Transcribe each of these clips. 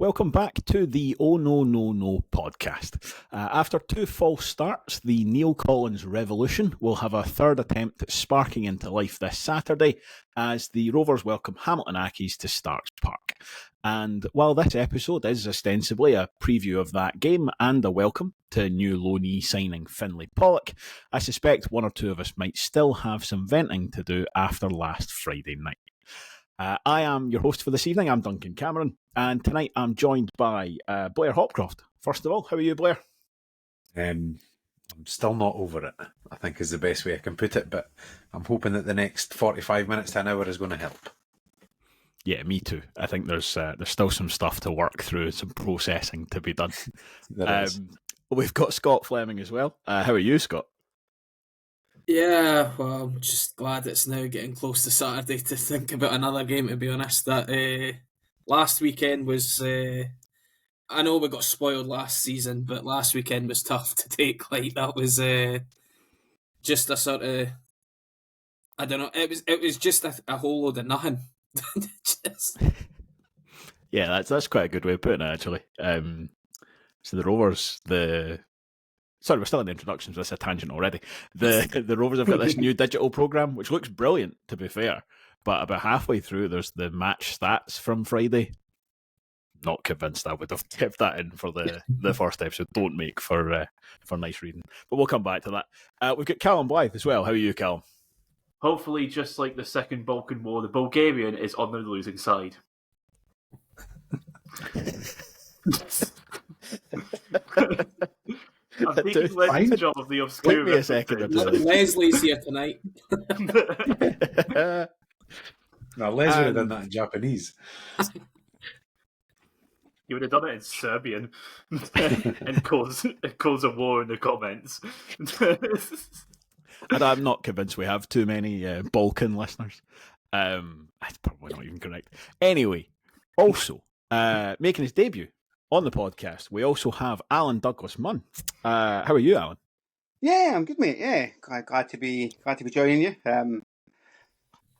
Welcome back to the Oh No No No podcast. After two false starts, the Neil Collins Revolution will have a third attempt at sparking into life this Saturday as the Rovers welcome Hamilton Accies to Starks Park. And while this episode is ostensibly a preview of that game and a welcome to new loanee signing Finlay Pollock, I suspect one or two of us might still have some venting to do after last Friday night. I am your host for this evening. I'm Duncan Cameron, and tonight I'm joined by Blair Hopcroft. First of all, how are you, Blair? I'm still not over it, I think is the best way I can put it, but I'm hoping that the next 45 minutes to an hour is going to help. Yeah, me too. I think there's still some stuff to work through, some processing to be done. We've got Scott Fleming as well. How are you, Scott? Yeah, well, I'm just glad it's now getting close to Saturday to think about another game, to be honest. That last weekend was... I know we got spoiled last season, but last weekend was tough to take. Like, that was just a sort of... I don't know, it was just a whole load of nothing. Yeah, that's quite a good way of putting it, actually. So the Rovers, Sorry, we're still in the introductions. That's a tangent already. The Rovers have got this new digital program, which looks brilliant, to be fair. But about halfway through, there's the match stats from Friday. Not convinced I would have kept that in for the first episode. Don't make for nice reading. But we'll come back to that. We've got Callum Blythe as well. How are you, Callum? Hopefully, just like the Second Balkan War, the Bulgarian is on the losing side. I'm taking Leslie's job of the obscure. Wait me a second. Leslie's here tonight. No, Les would have done that in Japanese. You would have done it in Serbian and cause a war in the comments. I'm not convinced we have too many Balkan listeners. That's probably not even correct. Anyway, also making his debut on the podcast, we also have Allan Douglas-Munn. How are you, Allan? Yeah, I'm good, mate. Yeah, glad to be joining you.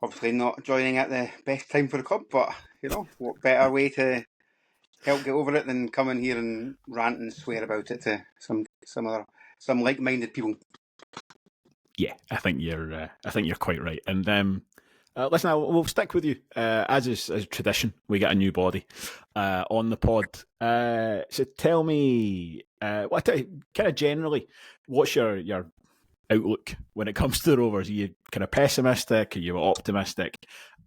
Obviously not joining at the best time for the club, but what better way to help get over it than come in here and rant and swear about it to some like-minded people. Yeah, I think you're quite right. And listen, we'll stick with you as is tradition. We get a new body on the pod. So tell me, kind of generally, what's your outlook when it comes to the Rovers? Are you kind of pessimistic? Are you optimistic?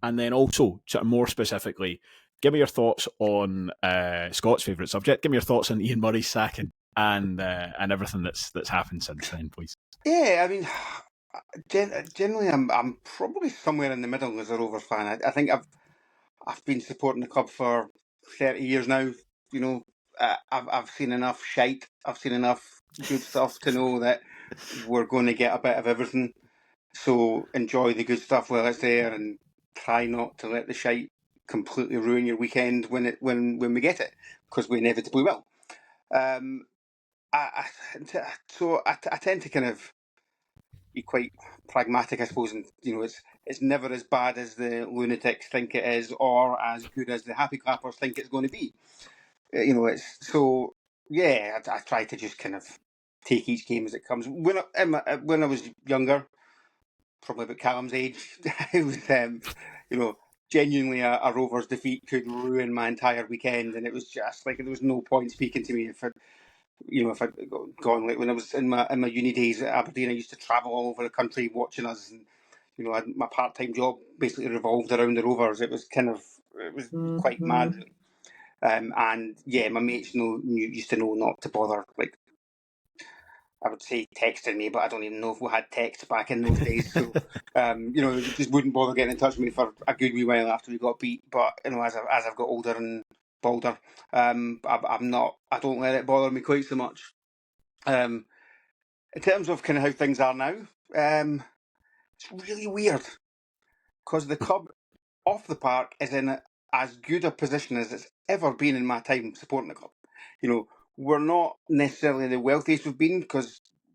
And then also, sort of more specifically, give me your thoughts on Scott's favourite subject. Give me your thoughts on Ian Murray's sacking and everything that's happened since then, please. Yeah, I mean, generally, I'm probably somewhere in the middle as a Rovers fan. I think I've been supporting the club for 30 years now. I've seen enough shite. I've seen enough good stuff to know that we're going to get a bit of everything. So enjoy the good stuff while it's there, and try not to let the shite completely ruin your weekend when we get it, because we inevitably will. I tend to kind of be quite pragmatic, I suppose, and it's never as bad as the lunatics think it is, or as good as the happy clappers think it's going to be. It's so yeah. I try to just kind of take each game as it comes. When I was younger, probably about Callum's age, it was genuinely a Rovers defeat could ruin my entire weekend, and it was just like there was no point speaking to me if I'd gone, like when I was in my uni days at Aberdeen, I used to travel all over the country watching us, and my part-time job basically revolved around the Rovers. It was quite mad, really. And yeah, my mates used to know not to bother, like, I would say texting me, but I don't even know if we had text back in those days. So, just wouldn't bother getting in touch with me for a good wee while after we got beat. But as I've got older and bolder, I don't let it bother me quite so much. In terms of kind of how things are now, it's really weird because the club off the park is in as good a position as it's ever been in my time supporting the club. We're not necessarily the wealthiest we've been,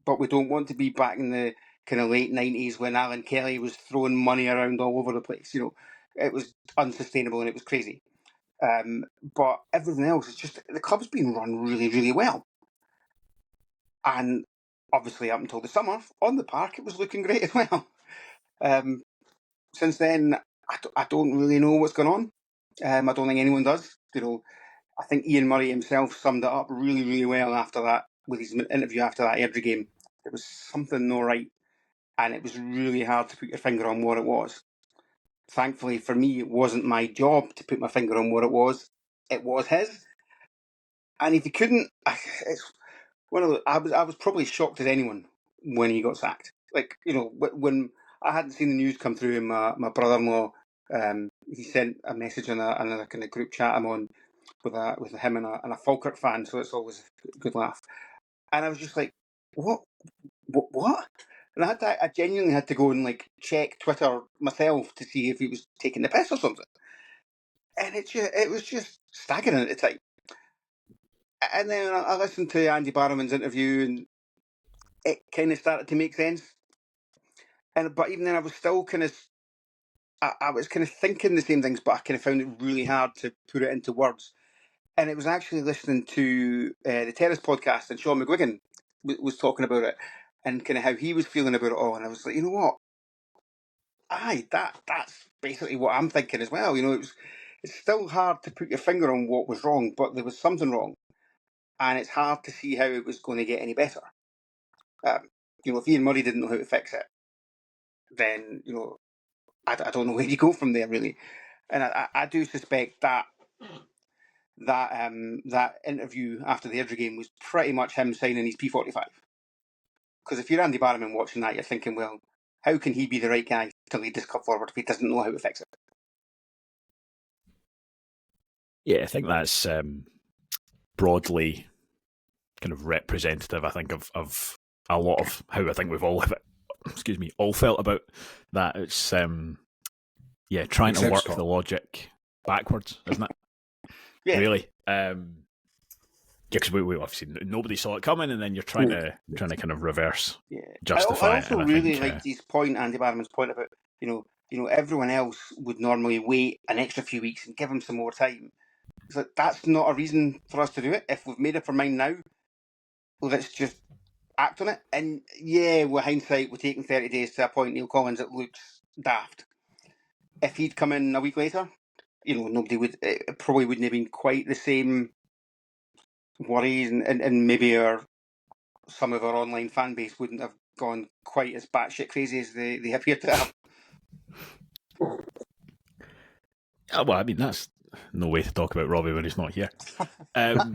but we don't want to be back in the kind of late 90s when Alan Kelly was throwing money around all over the place. It was unsustainable and it was crazy. But everything else is just, the club's been run really, really well. And obviously up until the summer, on the park, it was looking great as well. Since then, I don't really know what's going on. I don't think anyone does. I think Ian Murray himself summed it up really, really well after that, with his interview after that Airdrie game. There was something not right, and it was really hard to put your finger on what it was. Thankfully for me, it wasn't my job to put my finger on what it was. It was his. And if he couldn't, it's one of the, I was probably shocked as anyone when he got sacked. When I hadn't seen the news come through, and my brother-in-law, he sent a message on a kind of group chat I'm on with him and a Falkirk fan, so it's always a good laugh. And I was just like, what? And I genuinely had to go and check Twitter myself to see if he was taking the piss or something. And it was just staggering at the time. And then I listened to Andy Barrowman's interview, and it kind of started to make sense. But even then, I was still I was kind of thinking the same things, but I kind of found it really hard to put it into words. And it was actually listening to the Terrace podcast, and Sean McGuigan was talking about it and kind of how he was feeling about it all. And I was like, you know what? That's basically what I'm thinking as well. It's still hard to put your finger on what was wrong, but there was something wrong. And it's hard to see how it was going to get any better. If Ian Murray didn't know how to fix it, then, I don't know where you go from there, really. And I do suspect that interview after the Airdrie game was pretty much him signing his P45. Because if you're Andy Barrowman watching that, you're thinking, well, how can he be the right guy to lead this club forward if he doesn't know how to fix it? Yeah, I think that's broadly kind of representative, I think, of a lot of how I think we've all all felt about that. It's trying to work the logic backwards, isn't it? Yeah. Really. Because we obviously nobody saw it coming, and then you're trying to kind of reverse justify it. I also really liked his point, Andy Barrowman's point about everyone else would normally wait an extra few weeks and give him some more time. It's like, that's not a reason for us to do it. If we've made up our mind now, let's just act on it. And with hindsight, we're taking 30 days to appoint Neil Collins. It looks daft. If he'd come in a week later, nobody would. It probably wouldn't have been quite the same worries, and maybe some of our online fan base wouldn't have gone quite as batshit crazy as they appear to have. Well, I mean, that's no way to talk about Robbie when he's not here. That's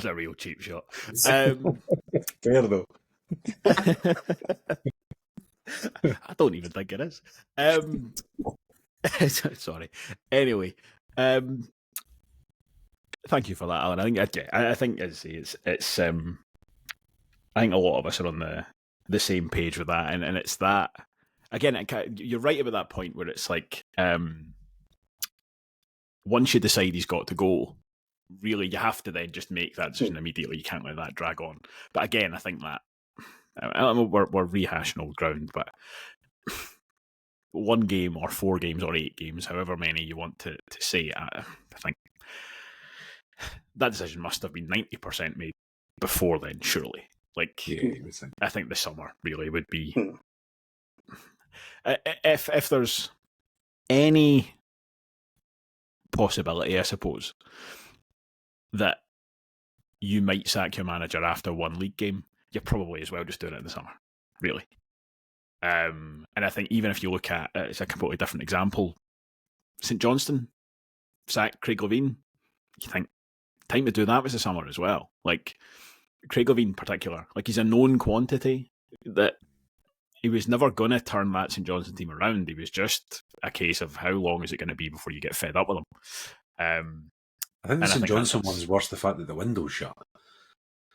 a real cheap shot. Fair though. I don't even think it is. Sorry. Anyway, thank you for that, Alan. I think it's I think a lot of us are on the same page with that, and it's that again. You're right about that point where it's like once you decide he's got to go, really you have to then just make that decision immediately. You can't let that drag on. But again, I think that we're rehashing old ground, but 1 game or 4 games or 8 games, however many you want to say, I think that decision must have been 90% made before then, surely. I think the summer really would be... If there's any possibility, I suppose, that you might sack your manager after 1 league game, you're probably as well just doing it in the summer, really. And I think even if you look at it's a completely different example, St Johnstone sacked Craig Levein, you think time to do that was the summer as well. Craig Levein in particular, he's a known quantity that he was never going to turn that St Johnstone team around. He was just a case of how long is it going to be before you get fed up with them. I think the St Johnstone one's worse, the fact that the window's shut.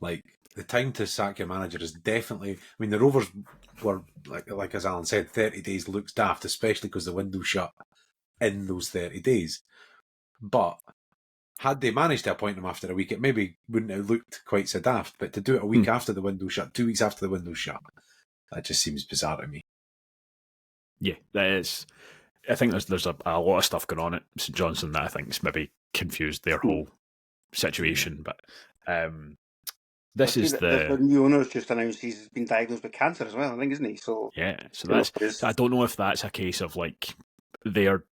The time to sack your manager is definitely... I mean, the Rovers were, like as Alan said, 30 days looks daft, especially because the window's shut in those 30 days. But had they managed to appoint him after a week, it maybe wouldn't have looked quite so daft. But to do it a week after the window shut, 2 weeks after the window shut, that just seems bizarre to me. Yeah, that is. I think there's a lot of stuff going on at St Johnstone that I think's maybe confused their whole situation. But this is the new owner's just announced he's been diagnosed with cancer as well, I think, isn't he? So yeah, so that's I don't know if that's a case of like they're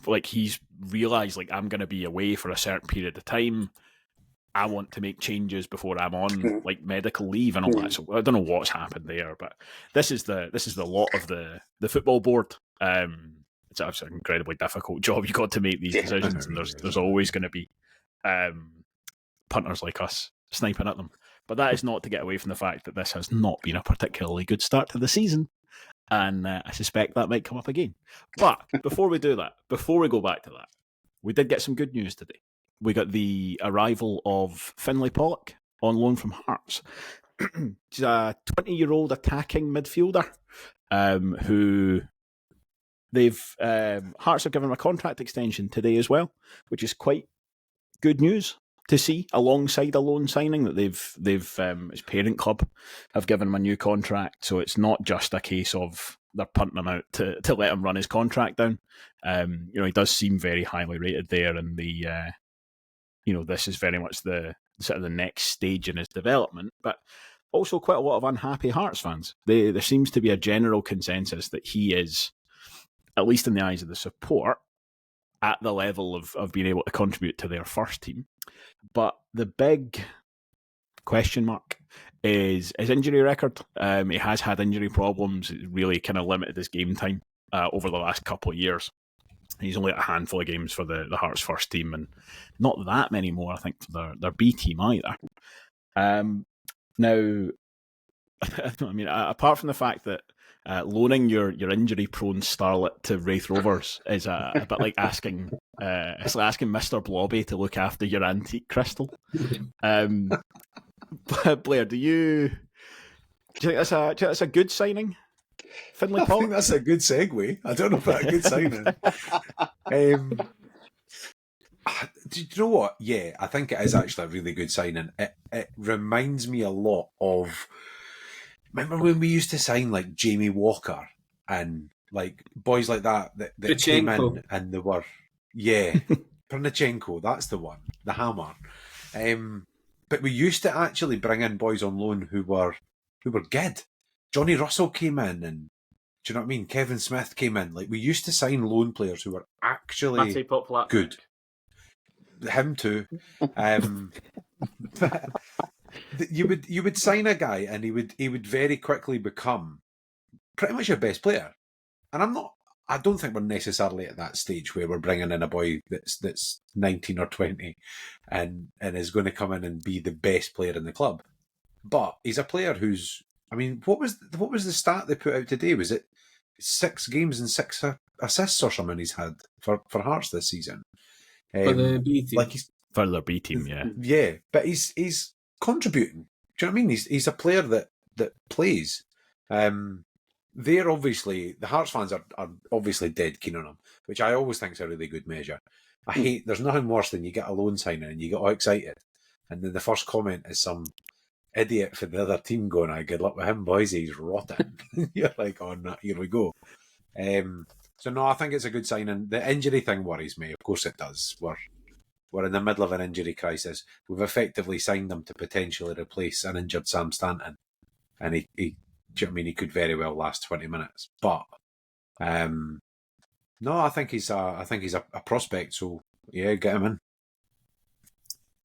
like he's realised like I'm going to be away for a certain period of time. I want to make changes before I'm on like medical leave and all that. So I don't know what's happened there, but this is the lot of the football board. It's an incredibly difficult job you got to make these decisions, and there's always going to be punters like us sniping at them. But that is not to get away from the fact that this has not been a particularly good start to the season, and I suspect that might come up again. But before we do that, before we go back to that, we did get some good news today. We got the arrival of Finlay Pollock on loan from Hearts. He's a 20-year-old attacking midfielder who Hearts have given him a contract extension today as well, which is quite good news to see alongside a loan signing that they've his parent club have given him a new contract. So it's not just a case of they're punting him out to let him run his contract down. He does seem very highly rated there, and this is very much the sort of the next stage in his development, but also quite a lot of unhappy Hearts fans. There seems to be a general consensus that he is, at least in the eyes of the support, at the level of being able to contribute to their first team. But the big question mark is his injury record. He has had injury problems. It really kind of limited his game time over the last couple of years. He's only at a handful of games for the Hearts first team, and not that many more, I think, for their B team either. Now, I mean, apart from the fact that loaning your injury-prone starlet to Wraith Rovers is a bit like asking Mr. Blobby to look after your antique crystal. But Blair, do you think that's a good signing? Finlay Pollock? I think that's a good segue. I don't know if that's a good signing. Do you know what? Yeah, I think it is actually a really good signing. It reminds me a lot of, remember when we used to sign like Jamie Walker and like boys like that came in and they were, Pernichenko, that's the one, the hammer. But we used to actually bring in boys on loan who were good. Johnny Russell came in, and do you know what I mean? Kevin Smith came in. Like, we used to sign loan players who were actually good. Him too. You would sign a guy, and he would very quickly become pretty much your best player. And I don't think we're necessarily at that stage where we're bringing in a boy that's 19 or 20 and is going to come in and be the best player in the club. But he's a player who's, I mean, what was the stat they put out today? Was it 6 games and 6 assists or something he's had for Hearts this season? For the B team. For their B team, yeah. Yeah, but he's contributing. Do you know what I mean? He's a player that plays. They're obviously, the Hearts fans are obviously dead keen on him, which I always think is a really good measure. There's nothing worse than you get a loan signing and you get all excited, and then the first comment is some idiot for the other team going, good luck with him, boys, he's rotten. You're like, oh, no, here we go. So no, I think it's a good signing. The injury thing worries me. Of course it does. We're in the middle of an injury crisis. We've effectively signed him to potentially replace an injured Sam Stanton, and he do you know what I mean? He could very well last 20 minutes. But no, I think he's a prospect. So yeah, get him in.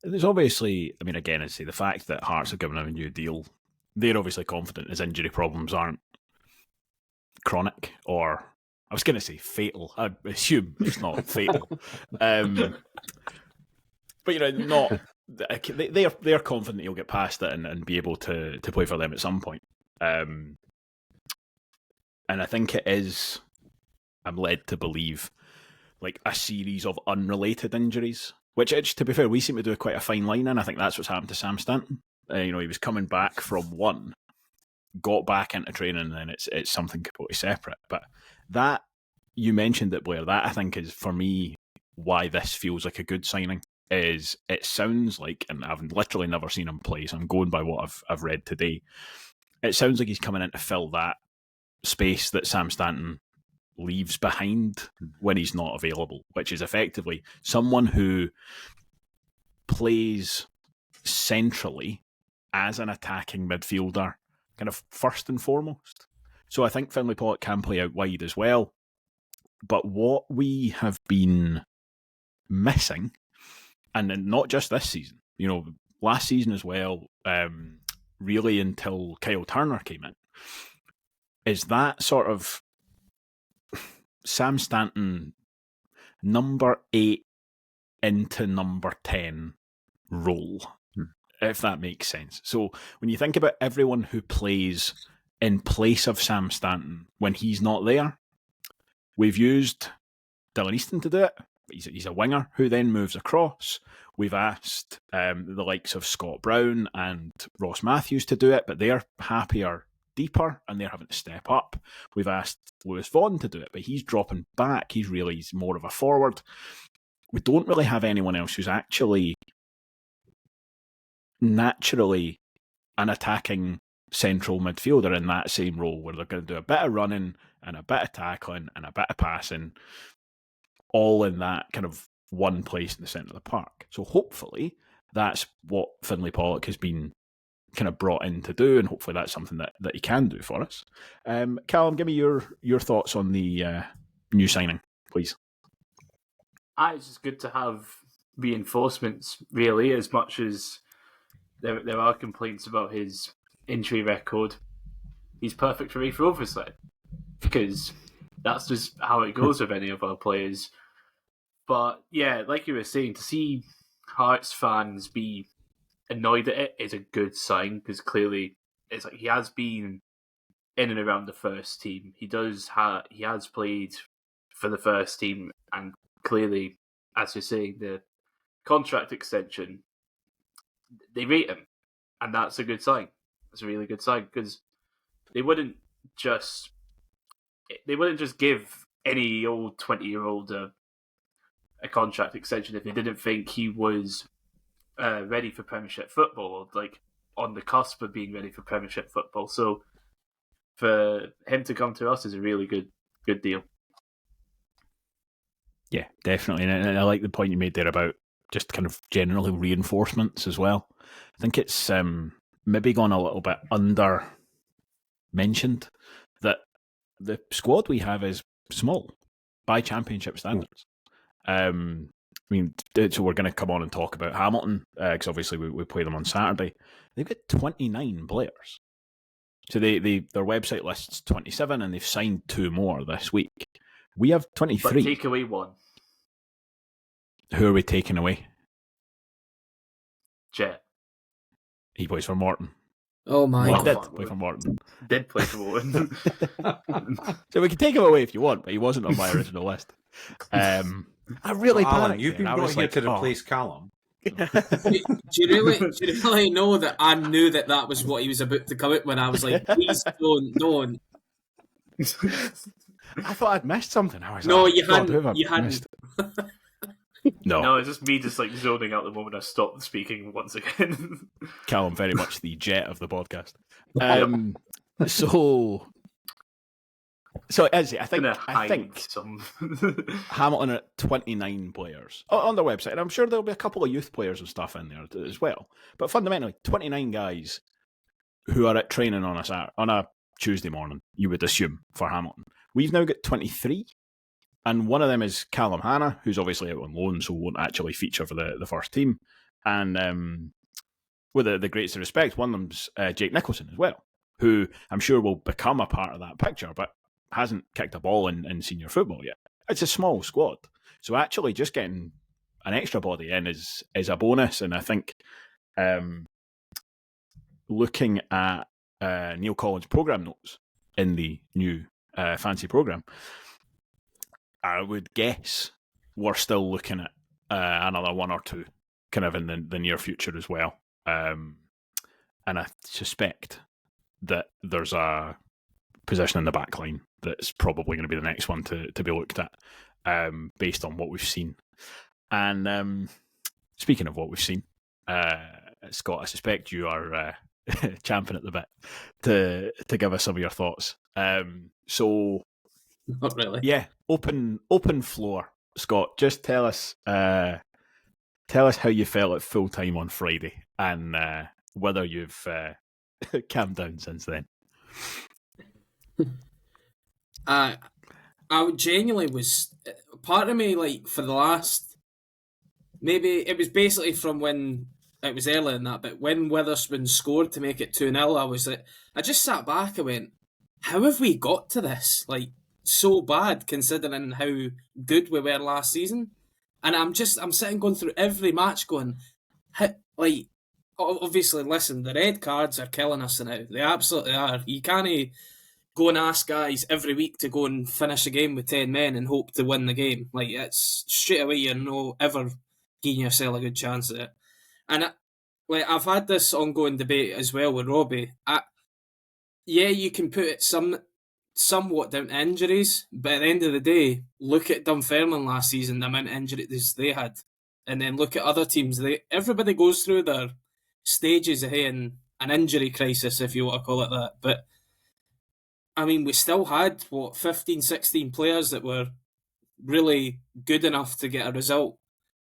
There's obviously, I mean, again, I say the fact that Hearts have given him a new deal, they're obviously confident his injury problems aren't chronic, or I was going to say fatal. I assume it's not fatal. But not. They're confident he'll get past it and be able to play for them at some point. And I think it is, I'm led to believe, like a series of unrelated injuries. Which, to be fair, we seem to do quite a fine line in. I think that's what's happened to Sam Stanton. He was coming back from one, got back into training, and then it's something completely separate. But that, you mentioned it, Blair, that I think is, for me, why this feels like a good signing. Is it sounds like, and I've literally never seen him play, so I'm going by what I've read today. It sounds like he's coming in to fill that space that Sam Stanton leaves behind when he's not available, which is effectively someone who plays centrally as an attacking midfielder, kind of first and foremost. So I think Finlay Pollock can play out wide as well. But what we have been missing, and not just this season, last season as well, really until Kyle Turner came in, is that sort of Sam Stanton number 8 into number 10 role, if that makes sense. So when you think about everyone who plays in place of Sam Stanton when he's not there, we've used Dylan Easton to do it. He's a winger who then moves across. We've asked the likes of Scott Brown and Ross Matthews to do it, but they're happier deeper and they're having to step up. We've asked Lewis Vaughan to do it, but he's dropping back. He's more of a forward. We don't really have anyone else who's actually naturally an attacking central midfielder in that same role, where they're going to do a bit of running and a bit of tackling and a bit of passing, all in that kind of one place in the centre of the park. So hopefully that's what Finlay Pollock has been kind of brought in to do, and hopefully that's something that he can do for us. Callum, give me your thoughts on the new signing, please. It's just good to have reinforcements, really, as much as there are complaints about his injury record. He's perfect for Rovers then, because that's just how it goes with any of our players. But yeah, like you were saying, to see Hearts fans be annoyed at it is a good sign, because clearly it's like he has been in and around the first team. He has played for the first team, and clearly, as you're saying, the contract extension, they rate him, and that's a good sign. It's a really good sign, because they wouldn't just give any old 20-year-old a contract extension if they didn't think he was ready for Premiership football, or like on the cusp of being ready for Premiership football. So for him to come to us is a really good deal. Yeah, definitely. And I like the point you made there about just kind of generally reinforcements as well. I think it's maybe gone a little bit under mentioned that the squad we have is small by Championship standards. So we're going to come on and talk about Hamilton, because obviously we play them on Saturday. They've got 29 players. So their website lists 27, and they've signed 2 more this week. We have 23. But take away 1. Who are we taking away? Jet. He plays for Morton. Oh my God. God. Did play for Morton. Did play for Morton. So we can take him away if you want, but he wasn't on my original list. I really Alan, panicked. you've been brought here to replace Callum. Do you really know that I knew that was what he was about to come out when I was like, please don't. I thought I'd missed something. I was No, like, you God, hadn't. You hadn't. missed? No. No, it's just me just like zoning out the moment I stopped speaking once again. Callum, very much the jet of the podcast. So is it? I think some Hamilton are at 29 players on their website, and I'm sure there'll be a couple of youth players and stuff in there as well. But fundamentally, 29 guys who are at training on a Tuesday morning, you would assume, for Hamilton. We've now got 23, and one of them is Callum Hanna, who's obviously out on loan, so won't actually feature for the first team. And with the greatest respect, one of them's Jake Nicholson as well, who I'm sure will become a part of that picture, but hasn't kicked a ball in senior football yet. It's a small squad, so actually just getting an extra body in is a bonus. And I think looking at Neil Collins' programme notes in the new fancy programme, I would guess we're still looking at another 1 or 2 kind of in the near future as well. And I suspect that there's a position in the back line that's probably going to be the next one to be looked at, based on what we've seen. And speaking of what we've seen, Scott, I suspect you are champing at the bit to give us some of your thoughts. So Not really. Yeah, open floor, Scott. Just tell us how you felt at full time on Friday, and whether you've calmed down since then. I genuinely was, part of me, like, for the last, maybe it was basically from when it was early in that, but when Witherspoon scored to make it 2-0, I was like, I just sat back and went, how have we got to this? Like, so bad considering how good we were last season. And I'm sitting going through every match going, like, obviously, listen, the red cards are killing us now. They absolutely are. You can't go and ask guys every week to go and finish a game with 10 men and hope to win the game. Like, it's straight away, you're no ever giving yourself a good chance at it. And I've had this ongoing debate as well with Robbie. Yeah, you can put it somewhat down to injuries, but at the end of the day, look at Dunfermline last season, the amount of injuries they had, and then look at other teams. Everybody goes through their stages of hitting an injury crisis, if you want to call it that. But I mean, we still had 15, 16 players that were really good enough to get a result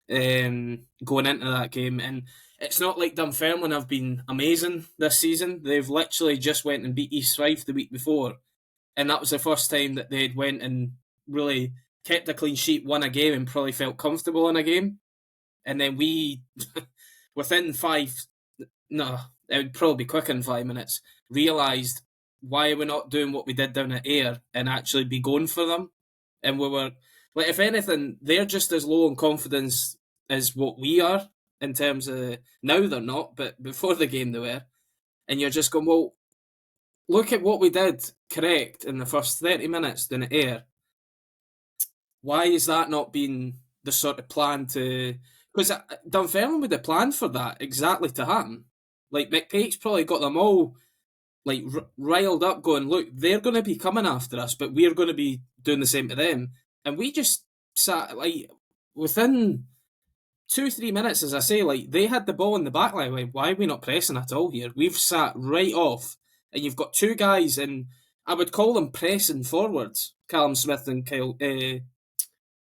going into that game, and it's not like Dunfermline have been amazing this season. They've literally just went and beat East Fife the week before, and that was the first time that they'd went and really kept a clean sheet, won a game, and probably felt comfortable in a game. And then we, within it would probably be quicker than 5 minutes, realised why are we not doing what we did down at Ayr and actually be going for them. And we were, like, if anything, they're just as low in confidence as what we are in terms of, now they're not, but before the game they were. And you're just going, well, look at what we did correct in the first 30 minutes down at Ayr. Why is that not being the sort of plan to... Because Dunfermline would have planned for that exactly to happen. Like, McPake's probably got them all, like, riled up going, look, they're going to be coming after us, but we're going to be doing the same to them. And we just sat, like, within 2-3 minutes, as I say, like, they had the ball in the back line. Like, why are we not pressing at all here? We've sat right off, and you've got two guys, and I would call them pressing forwards, Callum Smith and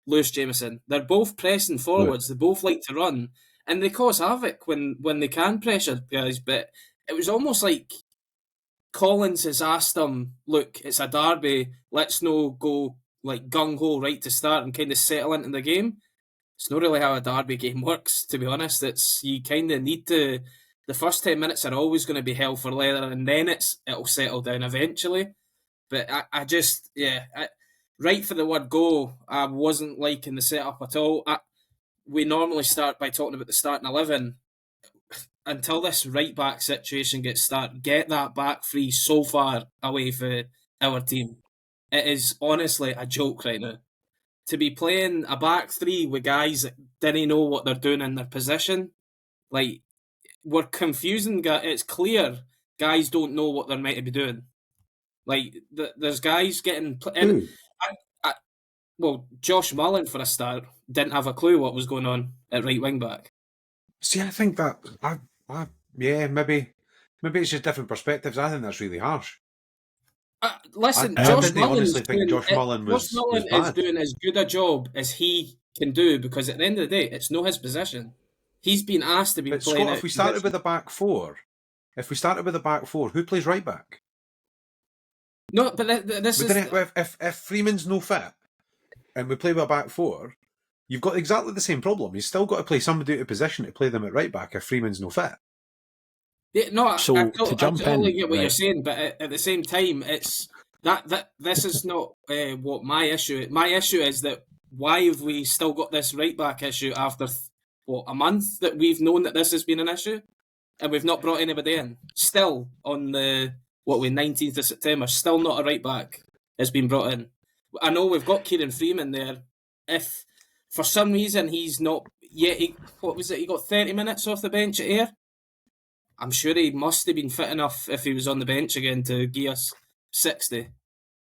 Lewis Jameson. They're both pressing forwards. They both like to run, and they cause havoc when they can pressure guys. But it was almost like Collins has asked them, look, it's a derby, let's no go like gung-ho right to start and kind of settle into the game. It's not really how a derby game works, to be honest. It's, you kind of need to, the first 10 minutes are always going to be hell for leather, and then it'll settle down eventually. But I just, right for the word go, I wasn't liking the setup at all. We normally start by talking about the starting 11. Until this right-back situation gets started, get that back three so far away for our team. It is honestly a joke right now. To be playing a back three with guys that didn't know what they're doing in their position, like, we're confusing. It's clear guys don't know what they're meant to be doing. Like, there's guys getting... well, Josh Mullen, for a start, didn't have a clue what was going on at right wing-back. See, I think that... maybe it's just different perspectives. I think that's really harsh. Listen, Josh Mullen is doing as good a job as he can do, because at the end of the day, it's not his possession. He's been asked to be playing. Scott, if we started with a back four, who plays right back? No, but this is... If Freeman's no fit and we play with a back four, you've got exactly the same problem. You've still got to play somebody out of position to play them at right back if Freeman's no fit. Yeah, no, so I totally get what you're saying, but at the same time, it's that this is not what my issue is. My issue is that why have we still got this right back issue after a month that we've known that this has been an issue, and we've not brought anybody in. Still on the 19th of September, still not a right back has been brought in. I know we've got Kieran Freeman there. If for some reason he's not yet, he got 30 minutes off the bench at Ayr. I'm sure he must have been fit enough if he was on the bench again to give us 60,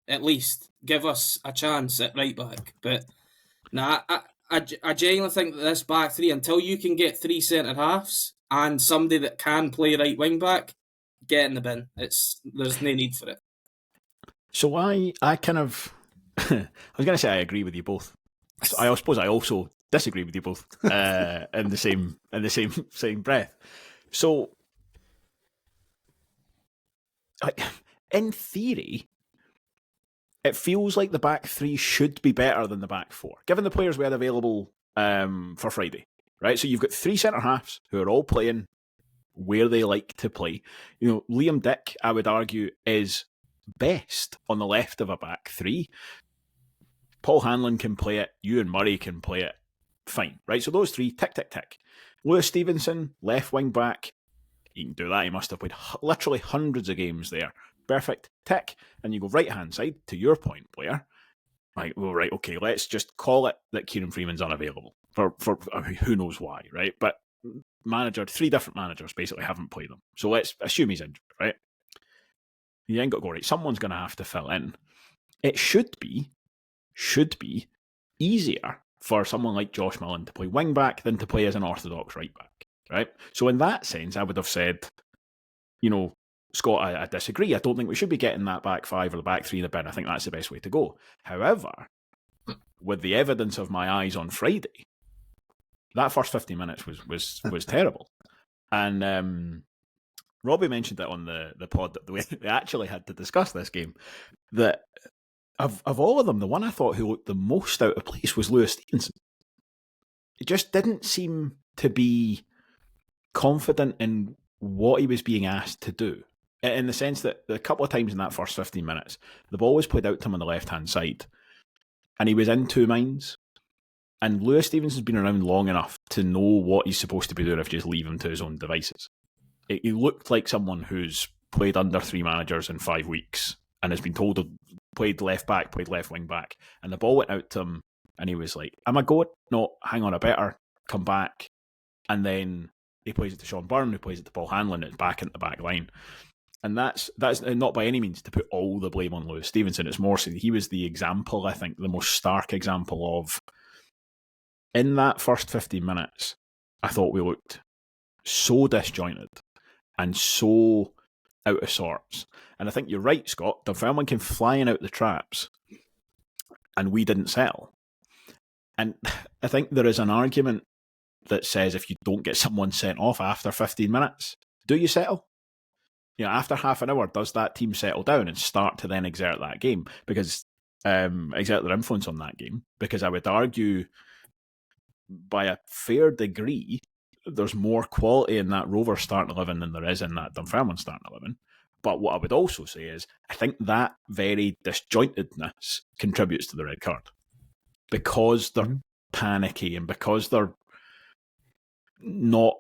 at least. Give us a chance at right back. But I genuinely think that this back three, until you can get three centre halves and somebody that can play right wing back, get in the bin. There's no need for it. So I kind of I was going to say I agree with you both. I suppose I also disagree with you both in the same breath. So, in theory, it feels like the back three should be better than the back four, given the players we had available for Friday. Right, so you've got three centre halves who are all playing where they like to play. You know, Liam Dick, I would argue, is best on the left of a back three. Paul Hanlon can play it. Ewan Murray can play it. Fine, right? So those three, tick, tick, tick. Lewis Stevenson, left wing back. He can do that. He must have played literally hundreds of games there. Perfect, tick. And you go right hand side, to your point, Blair. Right, well, right, okay, let's just call it that Kieran Freeman's unavailable. For I mean, who knows why, right? But three different managers basically haven't played them. So let's assume he's injured, right? You ain't got to go right. Someone's going to have to fill in. It should be easier for someone like Josh Mullen to play wing back than to play as an orthodox right back, right? So in that sense, I would have said, you know, Scott, I disagree. I don't think we should be getting that back five or the back three in the bin. I think that's the best way to go. However, with the evidence of my eyes on Friday, that first 15 minutes was terrible. And Robbie mentioned it on the pod that we actually had to discuss this game, that of all of them, the one I thought who looked the most out of place was Lewis Stevenson. It just didn't seem to be confident in what he was being asked to do. In the sense that a couple of times in that first 15 minutes, the ball was played out to him on the left-hand side, and he was in two minds. And Lewis Stevenson's been around long enough to know what he's supposed to be doing if you just leave him to his own devices. He looked like someone who's played under three managers in 5 weeks and has been told to played left back, played left wing back, and the ball went out to him, and he was like, "Am I going? No, hang on, I better come back." And then he plays it to Sean Byrne, who plays it to Paul Hanlon, it's back into the back line. And that's not by any means to put all the blame on Lewis Stevenson. It's more so he was the example, I think, the most stark example of, in that first 15 minutes, I thought we looked so disjointed and so out of sorts. And I think you're right, Scott. Dunfermline came flying out the traps and we didn't settle. And I think there is an argument that says if you don't get someone sent off after 15 minutes, do you settle? You know, after half an hour, does that team settle down and start to then exert that game? Because exert their influence on that game? Because I would argue, by a fair degree, there's more quality in that Rovers starting 11 than there is in that Dunfermline starting 11. But what I would also say is, I think that very disjointedness contributes to the red card. Because they're panicky and because they're not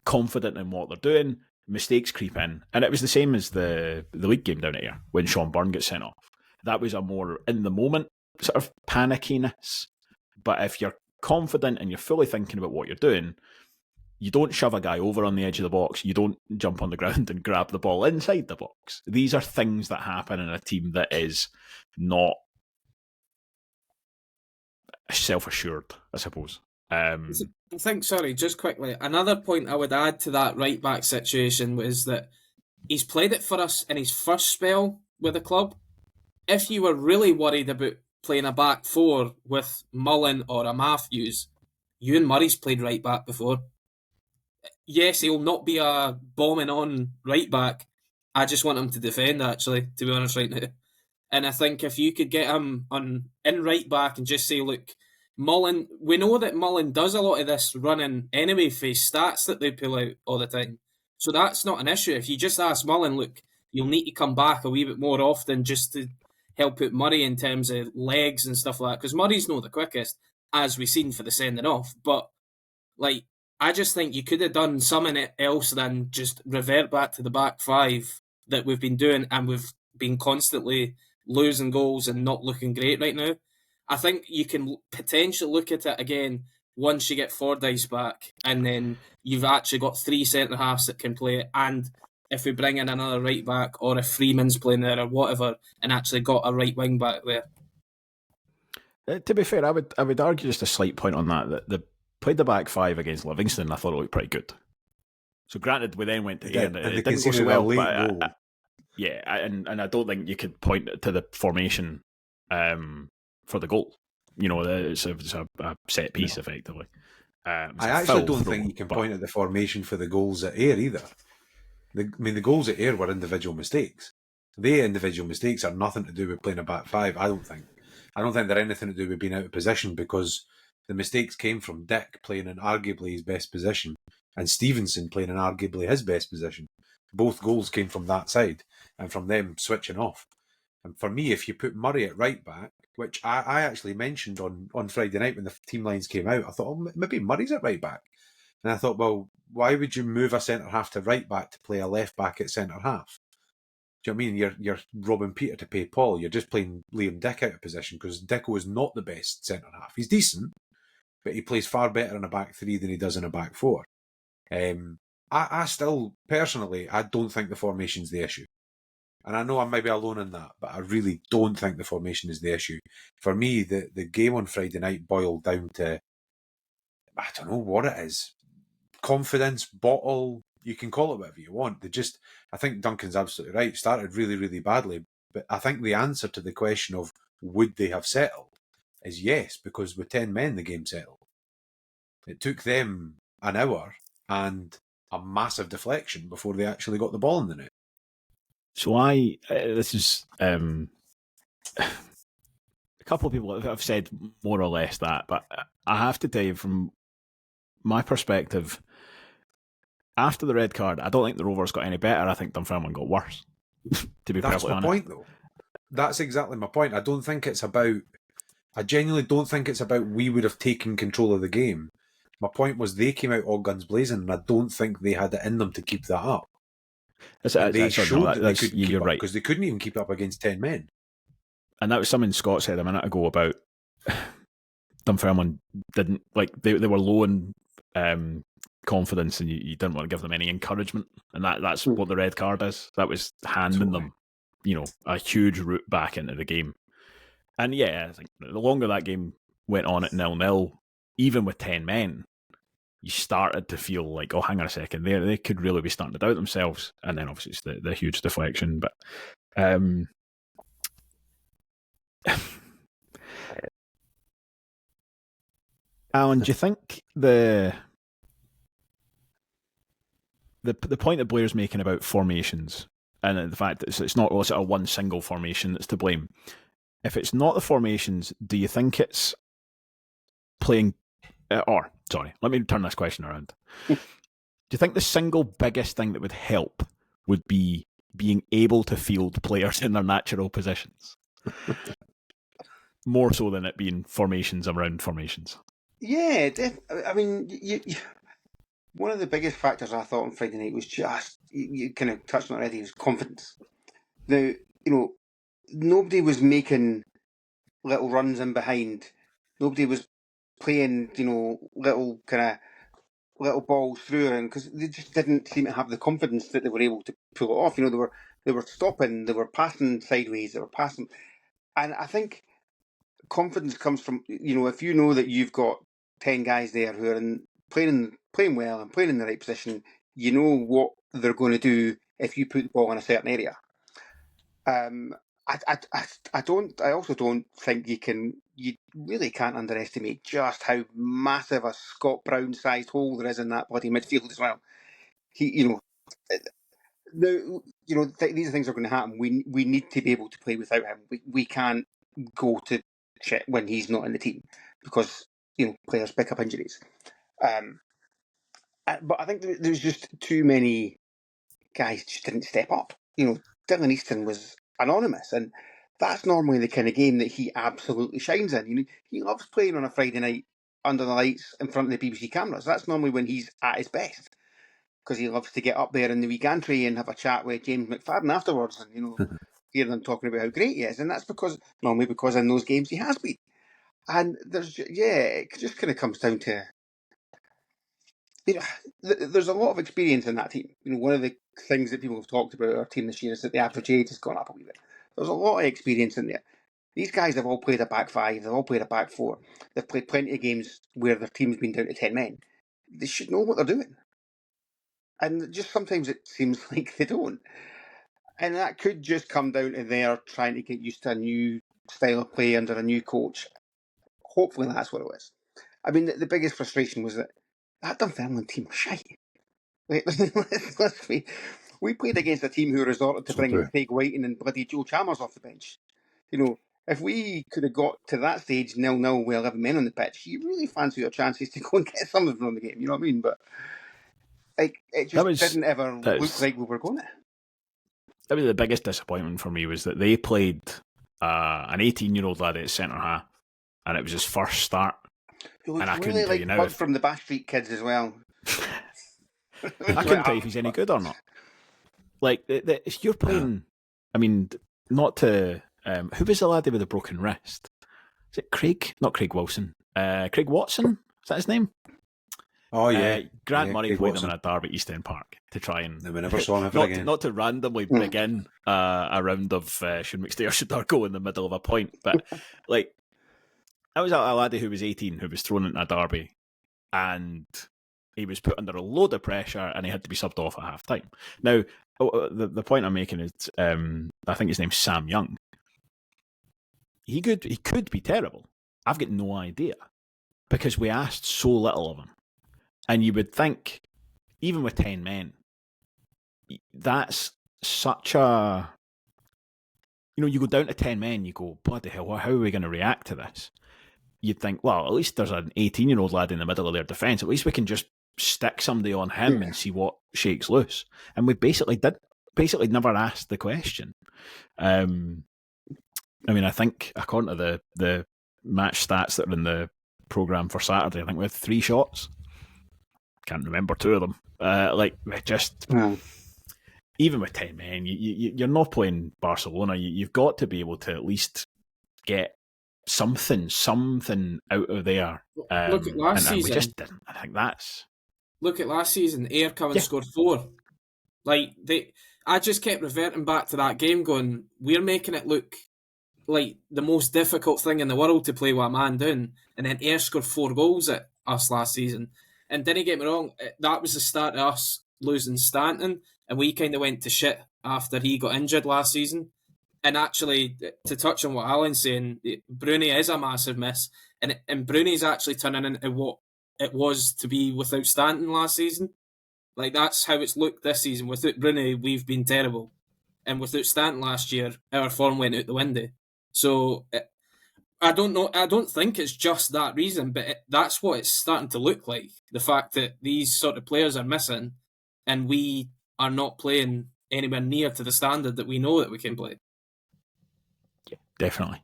confident in what they're doing, mistakes creep in. And it was the same as the league game down here when Sean Byrne gets sent off. That was a more in the moment sort of panickiness. But if you're confident and you're fully thinking about what you're doing, you don't shove a guy over on the edge of the box. You don't jump on the ground and grab the ball inside the box. These are things that happen in a team that is not self-assured, I suppose. I think, sorry, just quickly, another point I would add to that right-back situation was that he's played it for us in his first spell with the club. If you were really worried about playing a back four with Mullen or a Matthews, Ewan Murray's played right-back before. Yes, he'll not be a bombing on right-back. I just want him to defend, actually, to be honest right now. And I think if you could get him in right-back and just say, look, Mullen, we know that Mullen does a lot of this running anyway for his stats that they pull out all the time. So that's not an issue. If you just ask Mullen, look, you'll need to come back a wee bit more often just to help out Murray in terms of legs and stuff like that. Because Murray's not the quickest, as we've seen for the sending off. But, like, I just think you could have done something else than just revert back to the back five that we've been doing, and we've been constantly losing goals and not looking great right now. I think you can potentially look at it again once you get Fordyce back, and then you've actually got three centre-halves that can play, and if we bring in another right-back, or if Freeman's playing there or whatever, and actually got a right wing-back there. To be fair, I would argue just a slight point on that they played the back five against Livingston, and I thought it looked pretty good. So granted, we then went to here, and it didn't go so well, but yeah, and I don't think you could point to the formation for the goal. You know, it's a set piece, effectively. I actually don't think you can point at the formation for the goals at Ayr either. The goals at Ayr were individual mistakes. The individual mistakes are nothing to do with playing a back five, I don't think. I don't think they're anything to do with being out of position, because the mistakes came from Dick playing in arguably his best position and Stevenson playing in arguably his best position. Both goals came from that side and from them switching off. And for me, if you put Murray at right back, which I actually mentioned on Friday night when the team lines came out, I thought, oh, maybe Murray's at right back. And I thought, well, why would you move a centre-half to right back to play a left back at centre-half? Do you know what I mean? You're robbing Peter to pay Paul. You're just playing Liam Dick out of position, because Dicko is not the best centre-half. He's decent, but he plays far better in a back three than he does in a back four. I still, personally, I don't think the formation's the issue. And I know I might be alone in that, but I really don't think the formation is the issue. For me, the game on Friday night boiled down to, I don't know what it is. Confidence, bottle, you can call it whatever you want. I think Duncan's absolutely right, started really, really badly. But I think the answer to the question of would they have settled is yes, because with 10 men, the game settled. It took them an hour and a massive deflection before they actually got the ball in the net. So this is a couple of people have said more or less that, but I have to tell you, from my perspective, after the red card, I don't think the Rovers got any better. I think Dunfermline got worse. To be That's perfectly my honest. point, though. That's exactly my point. I genuinely don't think it's about we would have taken control of the game. My point was they came out all guns blazing, and I don't think they had it in them to keep that up. They showed that they couldn't keep up, because they couldn't even keep up against 10 men. And that was something Scott said a minute ago about Dunfermline didn't, like, they were low in confidence, and you didn't want to give them any encouragement, and that's what the red card is. That was handing them, a huge route back into the game. And yeah, I think the longer that game went on at 0-0, even with 10 men, you started to feel like, oh, hang on a second, they could really be starting to doubt themselves. And then obviously it's the huge deflection. But Alan, do you think the point that Blair's making about formations, and the fact that it's not sort of one single formation that's to blame, if it's not the formations, do you think it's playing... let me turn this question around. Do you think the single biggest thing that would help would be being able to field players in their natural positions? More so than it being formations around formations. Yeah, I mean, one of the biggest factors I thought on Friday night was just, you kind of touched on it already, was confidence. Now, nobody was making little runs in behind. Nobody was playing, little balls through, and because they just didn't seem to have the confidence that they were able to pull it off. They were stopping, they were passing sideways, they were passing, and I think confidence comes from, if you know that you've got 10 guys there who are playing well and playing in the right position, you know what they're going to do if you put the ball in a certain area. I also don't think you really can't underestimate just how massive a Scott Brown sized hole there is in that bloody midfield as well. These things are going to happen. We need to be able to play without him. We can't go to shit when he's not in the team, because players pick up injuries. But I think there's just too many guys just didn't step up. Dylan Easton was anonymous, and that's normally the kind of game that he absolutely shines in. He loves playing on a Friday night under the lights in front of the BBC cameras. That's normally when he's at his best, because he loves to get up there in the wee gantry and have a chat with James McFadden afterwards, and hear them talking about how great he is. And that's because in those games he has been. And it just kind of comes down to, there's a lot of experience in that team. One of the things that people have talked about our team this year is that the average age has gone up a wee bit. There's a lot of experience in there. These guys have all played a back five, they've all played a back four. They've played plenty of games where their team's been down to 10 men. They should know what they're doing. And just sometimes it seems like they don't. And that could just come down to their trying to get used to a new style of play under a new coach. Hopefully that's what it was. I mean, the biggest frustration was that Dunfermline team was shite. We played against a team who resorted to bringing Craig Whiting and bloody Joe Chalmers off the bench. If we could have got to that stage 0-0 with 11 men on the pitch, you really fancy your chances to go and get something from the game. You know what I mean? But it just didn't ever look like we were going to. That was the biggest disappointment for me, was that they played an 18-year-old lad at centre half, and it was his first start. Who was really like Bud from the Bash Street Kids as well. I couldn't tell you if he's any good or not. Like, you're playing... I mean, not to... who was the lad with the broken wrist? Is it Craig? Not Craig Wilson. Craig Watson? Is that his name? Oh, yeah. Grant Murray Craig played Watson. him in a derby at East End Park to try and... We never saw him ever again. Not to randomly begin a round of should McStay or should go in the middle of a point, but like, that was a laddie who was 18 who was thrown into a derby, and he was put under a load of pressure and he had to be subbed off at half time. Now, the point I'm making is, I think his name's Sam Young. He could be terrible. I've got no idea, because we asked so little of him. And you would think, even with 10 men, that's such a... you go down to 10 men, you go, bloody hell, how are we going to react to this? You'd think, well, at least there's an 18-year-old lad in the middle of their defence. At least we can just stick somebody on him and see what shakes loose. And we basically never asked the question. I mean, I think, according to the match stats that are in the programme for Saturday, I think we had 3 shots. Can't remember 2 of them. Even with 10 men, you're not playing Barcelona. You've got to be able to at least get something out of there. Look at last season. We just didn't. I think that's... Look at last season. Ayr come and scored 4. I just kept reverting back to that game, going, we're making it look like the most difficult thing in the world to play with a man down, and then Ayr scored 4 goals at us last season. And didn't get me wrong, that was the start of us losing Stanton, and we kind of went to shit after he got injured last season. And actually, to touch on what Alan's saying, Bruni is a massive miss, and Bruni's actually turning into what it was to be without Stanton last season. Like, that's how it's looked this season. Without Bruni, we've been terrible. And without Stanton last year, our form went out the window. So... I don't know. I don't think it's just that reason, but that's what it's starting to look like. The fact that these sort of players are missing, and we are not playing anywhere near to the standard that we know that we can play. Yeah, definitely.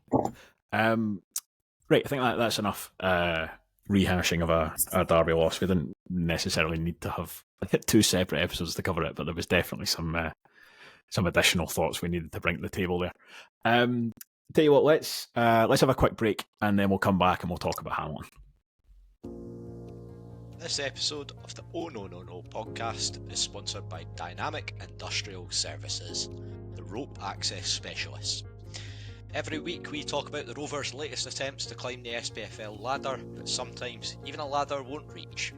Right, I think that's enough rehashing of a derby loss. We didn't necessarily need to have 2 separate episodes to cover it, but there was definitely some additional thoughts we needed to bring to the table there. Tell you what, let's have a quick break, and then we'll come back and we'll talk about Hamilton. This episode of the Oh No No No podcast is sponsored by Dynamic Industrial Services, the rope access specialists. Every week we talk about the Rovers' latest attempts to climb the SPFL ladder, but sometimes even a ladder won't reach.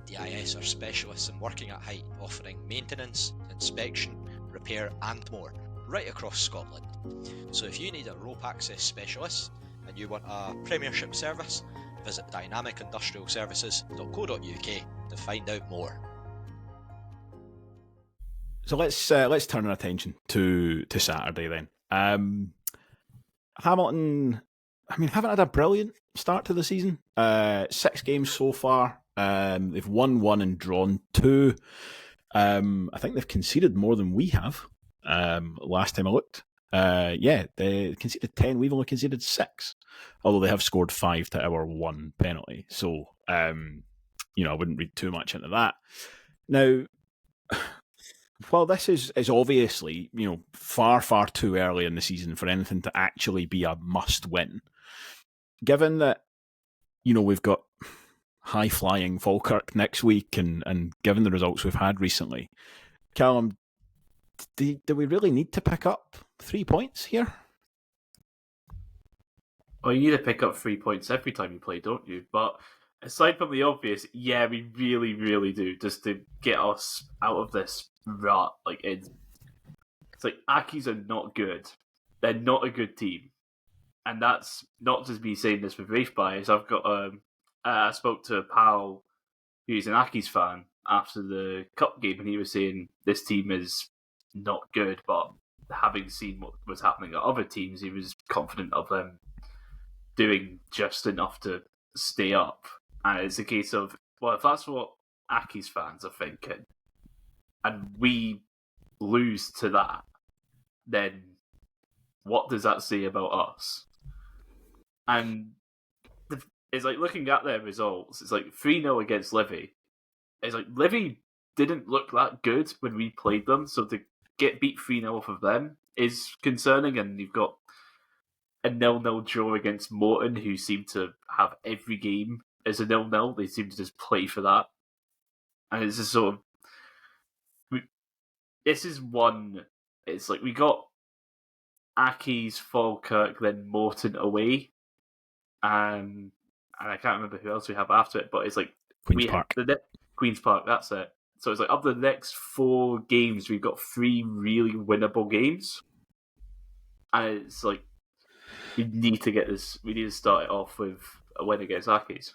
DIS are specialists in working at height, offering maintenance, inspection, repair and more, right across Scotland. So if you need a rope access specialist and you want a premiership service, visit dynamicindustrialservices.co.uk to find out more. So let's turn our attention to Saturday then. Hamilton, I mean, haven't had a brilliant start to the season. 6 games so far. They've won 1 and drawn 2. I think they've conceded more than we have. Last time I looked. They conceded 10. We've only conceded 6. Although they have scored 5 to our 1 penalty. So, I wouldn't read too much into that. Now, while this is obviously, far, far too early in the season for anything to actually be a must-win, given that, we've got high-flying Falkirk next week and given the results we've had recently, Callum, do we really need to pick up 3 points here? Well, you need to pick up 3 points every time you play, don't you? But aside from the obvious, yeah, we really, really do, just to get us out of this rut. Like, it's like Accies are not good. They're not a good team. And that's not just me saying this with race bias. I've got I spoke to a pal who's an Accies fan after the cup game, and he was saying this team is not good, but having seen what was happening at other teams, he was confident of them doing just enough to stay up. And it's a case of, well, if that's what Accies fans are thinking, and we lose to that, then what does that say about us? And it's like looking at their results, it's like 3-0 against Livy. It's like Livy didn't look that good when we played them, so to get beat 3-0 off of them is concerning, and you've got a 0-0 draw against Morton, who seem to have every game as a 0-0. They seem to just play for that. And it's just sort of... This is one... It's like we got Accies, Falkirk, then Morton away. And I can't remember who else we have after it, but it's like... Queen's Park. Queen's Park, that's it. So it's like up the next 4 games, we've got 3 really winnable games. And it's like, we need to start it off with a win against Accies.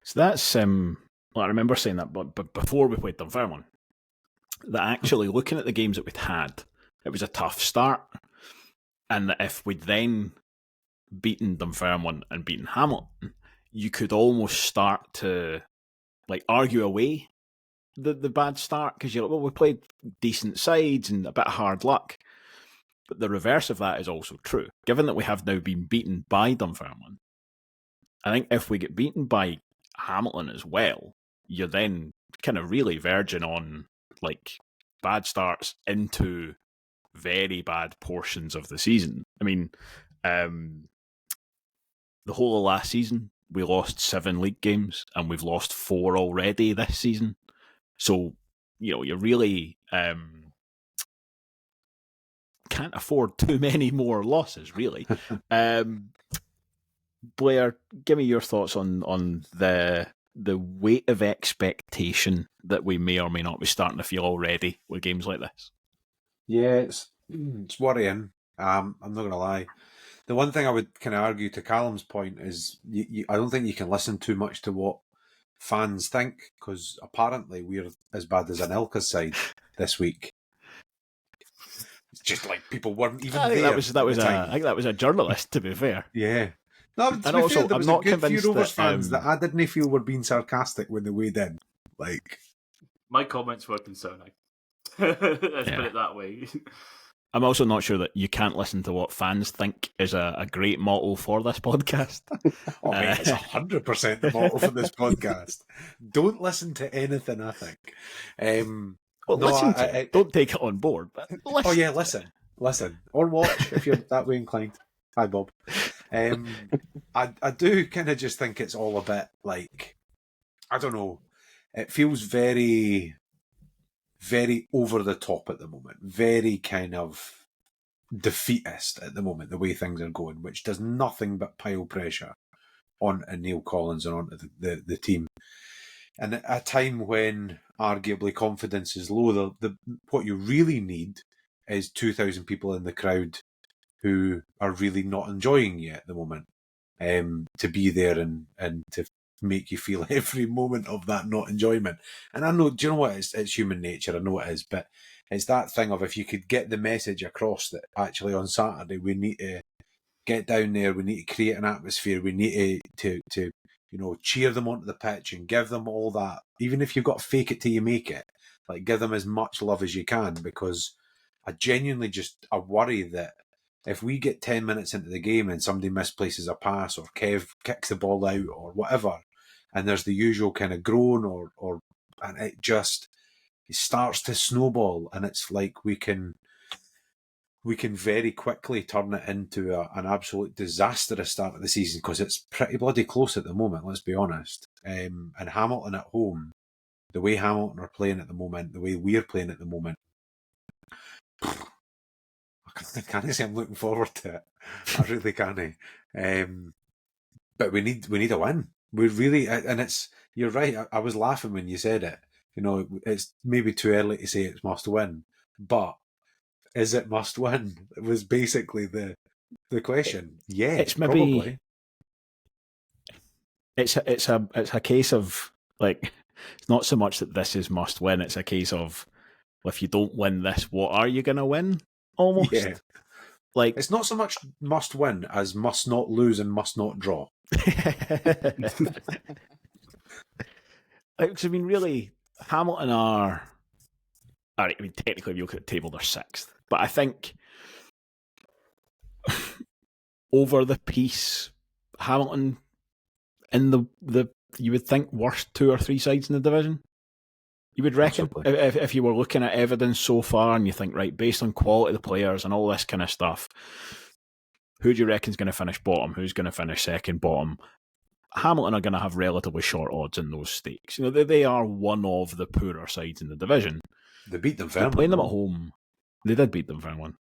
So that's, well, I remember saying that, but before we played Dunfermline, that actually looking at the games that we'd had, it was a tough start. And that if we'd then beaten Dunfermline and beaten Hamilton, you could almost start to like argue away the bad start, because you're like, well, we played decent sides and a bit of hard luck. But the reverse of that is also true. Given that we have now been beaten by Dunfermline, I think if we get beaten by Hamilton as well, you're then kind of really verging on like bad starts into very bad portions of the season. I mean, the whole of last season, we lost 7 league games, and we've lost 4 already this season. So, you know, you really can't afford too many more losses, really. Blair, give me your thoughts on the weight of expectation that we may or may not be starting to feel already with games like this. Yeah, it's worrying. I'm not going to lie. The one thing I would kind of argue to Callum's point is I don't think you can listen too much to what fans think, because apparently we're as bad as Anelka's side this week. It's just like people weren't even there. I think that was a journalist, to be fair. Yeah. No, and also, I'm not convinced few Rovers that fans that I didn't feel were being sarcastic when they weighed in. Like, my comments were concerning. Let's put it that way. I'm also not sure that you can't listen to what fans think is a great motto for this podcast. Oh, mate, it's 100% the motto for this podcast. Don't listen to anything I think. Well, no, listen to it. Don't take it on board. But listen. Oh, yeah, listen. Or watch if you're that way inclined. Hi, Bob. I do kind of just think it's all a bit like, I don't know, it feels very, very over the top at the moment. Very kind of defeatist at the moment, the way things are going, which does nothing but pile pressure onto Neil Collins and onto the team. And at a time when arguably confidence is low, what you really need is 2,000 people in the crowd who are really not enjoying you at the moment, to be there and to make you feel every moment of that not enjoyment. And I know, do you know what? It's human nature. I know it is, but it's that thing of if you could get the message across that actually on Saturday we need to get down there, we need to create an atmosphere, we need to you know, cheer them onto the pitch and give them all that. Even if you've got to fake it till you make it, like give them as much love as you can, because I genuinely I worry that if we get 10 minutes into the game and somebody misplaces a pass or Kev kicks the ball out or whatever, and there's the usual kind of groan and it starts to snowball, and it's like we can very quickly turn it into an absolute disastrous start of the season, because it's pretty bloody close at the moment, let's be honest. And Hamilton at home, the way Hamilton are playing at the moment, the way we're playing at the moment, I can't say I'm looking forward to it. I really can't. But we need a win. We really, and you're right. I was laughing when you said it. You know, it's maybe too early to say it's must win, but is it must win? It was basically the the question. Yeah, it's maybe probably. It's a case of, like, it's not so much that this is must win. It's a case of, well, if you don't win this, what are you going to win? Almost. Yeah. Like, it's not so much must win as must not lose and must not draw. I mean, really, Hamilton are. All right, I mean, technically, if you look at the table, they're sixth. But I think over the piece, Hamilton in the you would think worst 2 or 3 sides in the division. You would reckon, if you were looking at evidence so far and you think, right, based on quality of the players and all this kind of stuff, who do you reckon is going to finish bottom? Who's going to finish second bottom? Hamilton are going to have relatively short odds in those stakes. You know, they are one of the poorer sides in the division. They beat them. Playing them at home. They did beat them, Finland.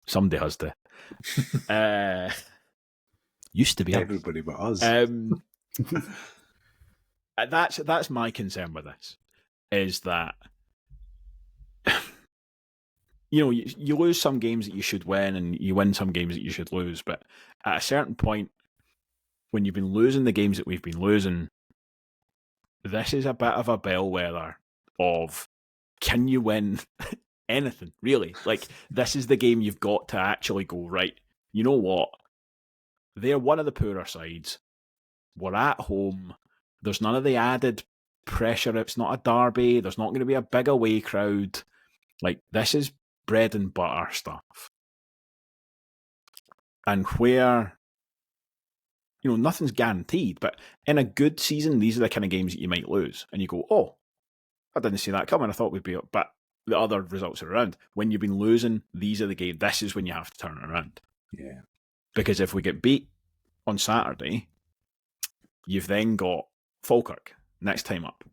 Somebody has to. Used to be everybody but us. That's my concern with this, is that you lose some games that you should win and you win some games that you should lose, but at a certain point, when you've been losing the games that we've been losing, this is a bit of a bellwether of, can you win anything, really? Like, this is the game you've got to actually go, right, you know what? They're one of the poorer sides. We're at home. There's none of the added pressure. It's not a derby. There's not going to be a big away crowd. Like, this is bread and butter stuff. And where, nothing's guaranteed, but in a good season, these are the kind of games that you might lose. And you go, oh, I didn't see that coming. I thought we'd be up. But the other results are around. When you've been losing, these are the games. This is when you have to turn it around. Yeah. Because if we get beat on Saturday, you've then got Falkirk next time up.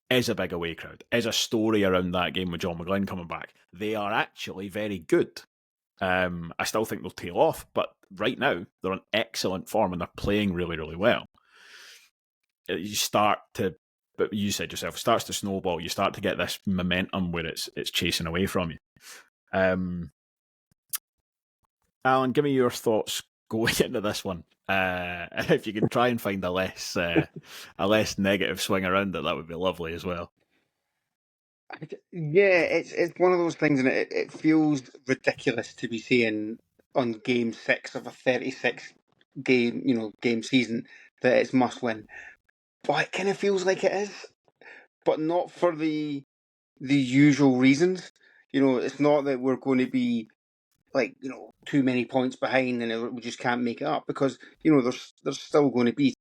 Is a big away crowd. Is a story around that game with John McGlynn coming back. They are actually very good. I still think they'll tail off, but right now they're on excellent form and they're playing really, really well. You start to, but you said yourself, it starts to snowball. You start to get this momentum where it's chasing away from you. Alan, give me your thoughts going into this one. If you can try and find a less negative swing around it, that would be lovely as well. Yeah, it's one of those things, and it feels ridiculous to be saying on game 6 of a 36 game season that it's must win. But it kind of feels like it is, but not for the usual reasons. It's not that we're going to be too many points behind and we just can't make it up, because there's still going to be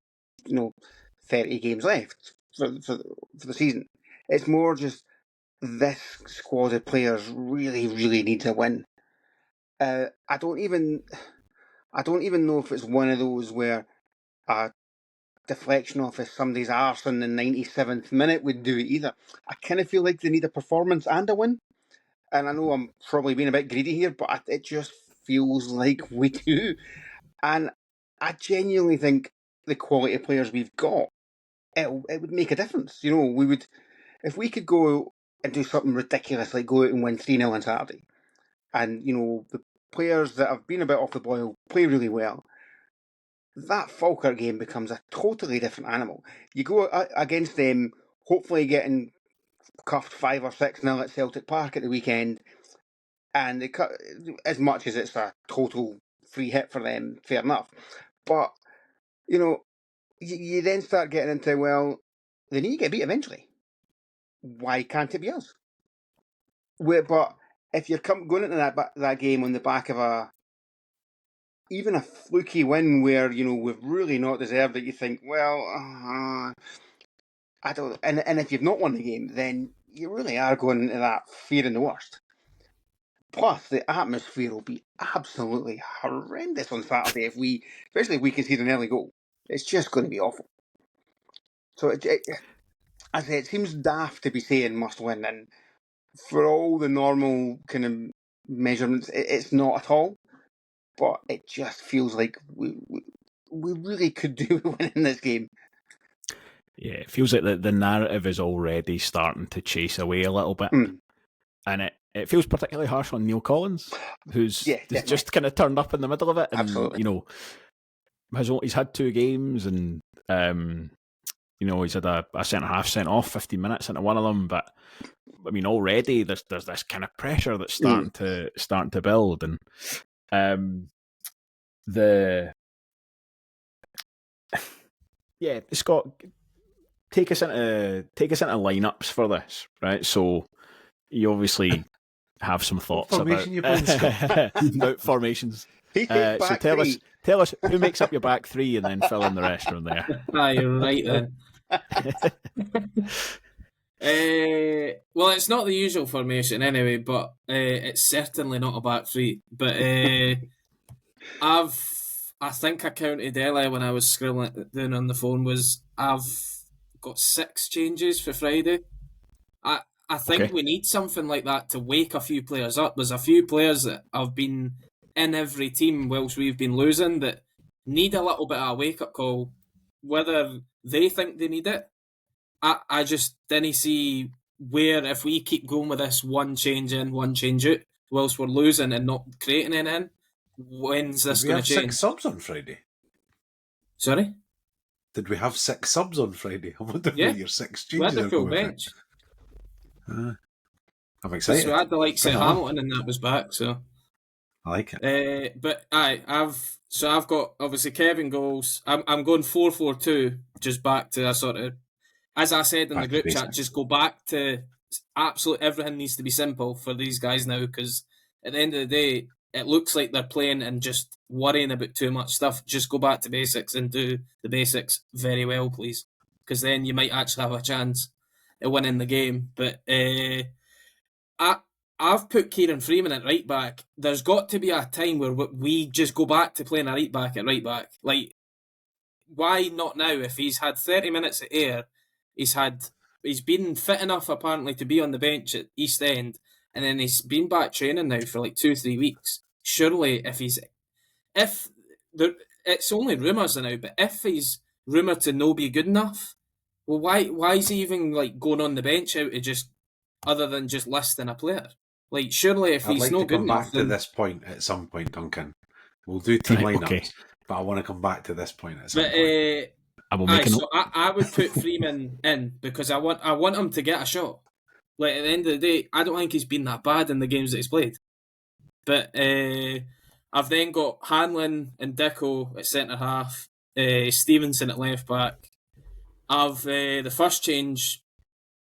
30 games left for the season. It's more just this squad of players really, really needs a win. I don't even know if it's one of those where a deflection off of somebody's arse in the 97th minute would do it either. I kind of feel like they need a performance and a win. And I know I'm probably being a bit greedy here, but it just feels like we do. And I genuinely think the quality of players we've got, it would make a difference. We would, if we could go and do something ridiculous, like go out and win 3-0 on Saturday, and the players that have been a bit off the boil play really well, that Falkirk game becomes a totally different animal. You go against them, hopefully getting cuffed 5 or 6-0 at Celtic Park at the weekend, and as much as it's a total free hit for them, fair enough. But you then start getting into, well, they need to get beat eventually. Why can't it be us? But if you're going into that game on the back of even a fluky win where we've really not deserved it, you think, well, I don't. And if you've not won the game, then you really are going into that fearing the worst. Plus, the atmosphere will be absolutely horrendous on Saturday especially if we concede an early goal. It's just going to be awful. So, as I say, it seems daft to be saying must win, and for all the normal kind of measurements, it's not at all. But it just feels like we really could do winning this game. Yeah, it feels like the narrative is already starting to chase away a little bit. And it feels particularly harsh on Neil Collins, who's just kind of turned up in the middle of it. And, Absolutely. He's had 2 games and, he's had a centre-half sent off 15 minutes into one of them. But, I mean, already there's this kind of pressure that's starting to build. And Scott, take us into lineups for this, right? So you obviously have some thoughts formation you playing, Scott? about formations. So tell us who makes up your back 3 and then fill in the rest from there. You're right then. Well, it's not the usual formation anyway, but it's certainly not a back 3. But I think I counted earlier when I was scrolling down on the phone I've got 6 changes for Friday. I think we need something like that to wake a few players up. There's a few players that have been in every team whilst we've been losing that need a little bit of a wake-up call. Whether they think they need it, I just didn't see where, if we keep going with this one change in, one change out, whilst we're losing and not creating anything, when's this going to change? Did we have 6 subs on Friday? Sorry? Did we have 6 subs on Friday? I wonder where your 6 changes we had the full bench. I'm excited. So I had the likes of Hamilton and that was back, so I like it. But I've got obviously Kevin goals. I'm going 4-4-2, just back to a sort of, as I said in the group chat, just go back to absolutely everything needs to be simple for these guys now, because at the end of the day, it looks like they're playing and just worrying about too much stuff. Just go back to basics and do the basics very well, please, because then you might actually have a chance at winning the game. But I've put Kieran Freeman at right back. There's got to be a time where we just go back to playing a right back at right back. Like, why not now? If he's had 30 minutes of air, he's been fit enough apparently to be on the bench at East End, and then he's been back training now for like 2-3 weeks. Surely, it's only rumours now, but if he's rumoured to no be good enough, well, why is he even like going on the bench out of just, other than just listing a player? Like, surely if he's not good enough, I'd like to come back to this point at some point, Duncan. We'll do team lineups, but I want to come back to this point at some point. I would put Freeman in because I want him to get a shot. Like, at the end of the day, I don't think he's been that bad in the games that he's played. But I've then got Hanlon and Dicko at centre half, Stevenson at left back. The first change,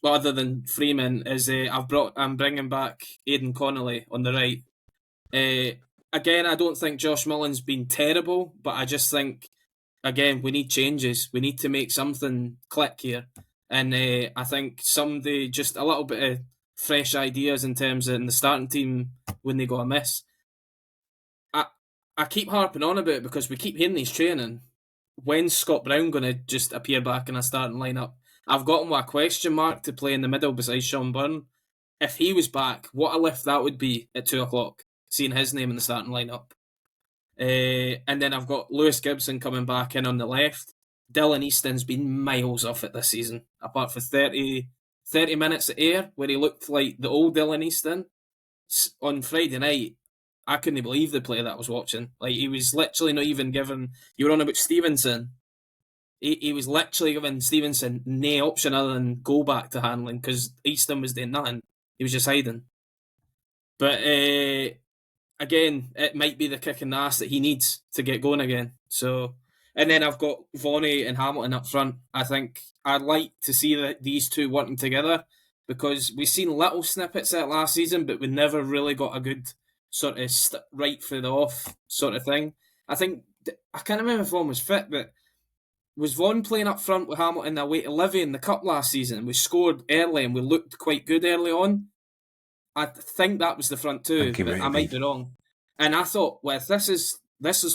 other than Freeman, is I'm bringing back Aidan Connolly on the right. Again, I don't think Josh Mullen's been terrible, but I just think, again, we need changes. We need to make something click here. And I think somebody, just a little bit of fresh ideas in terms of in the starting team when they go amiss. I keep harping on about it because we keep hearing he's training. When's Scott Brown going to just appear back in a starting lineup? I've got him with a question mark to play in the middle beside Sean Byrne. If he was back, what a lift that would be at 2:00, seeing his name in the starting lineup. And then I've got Lewis Gibson coming back in on the left. Dylan Easton's been miles off it this season, apart from 30 minutes of air where he looked like the old Dylan Easton. On Friday night, I couldn't believe the play that I was watching. Like, he was literally not even given... You were on about Stevenson. He was literally giving Stevenson no option other than go back to handling because Easton was doing nothing. He was just hiding. But again, it might be the kick in the ass that he needs to get going again. So, and then I've got Vonnie and Hamilton up front. I think I'd like to see these two working together because we've seen little snippets of it last season, but we never really got a good sort of right through the off sort of thing. I think, I can't remember if Vaughan was fit, but was Vaughan playing up front with Hamilton away to Livy in the Cup last season? We scored early and we looked quite good early on. I think that was the front two, but I might be wrong. And I thought, well, if this is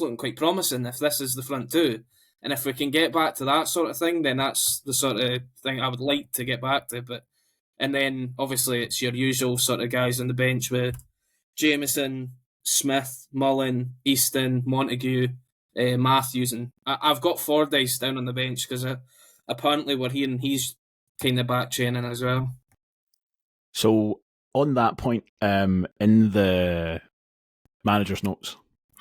looking quite promising, if this is the front two, and if we can get back to that sort of thing, then that's the sort of thing I would like to get back to. And then obviously it's your usual sort of guys on the bench with Jameson, Smith, Mullen, Easton, Montague, Matthews, and I've got Fordyce down on the bench because apparently we're hearing he's kind of back training as well. So on that point, in the manager's notes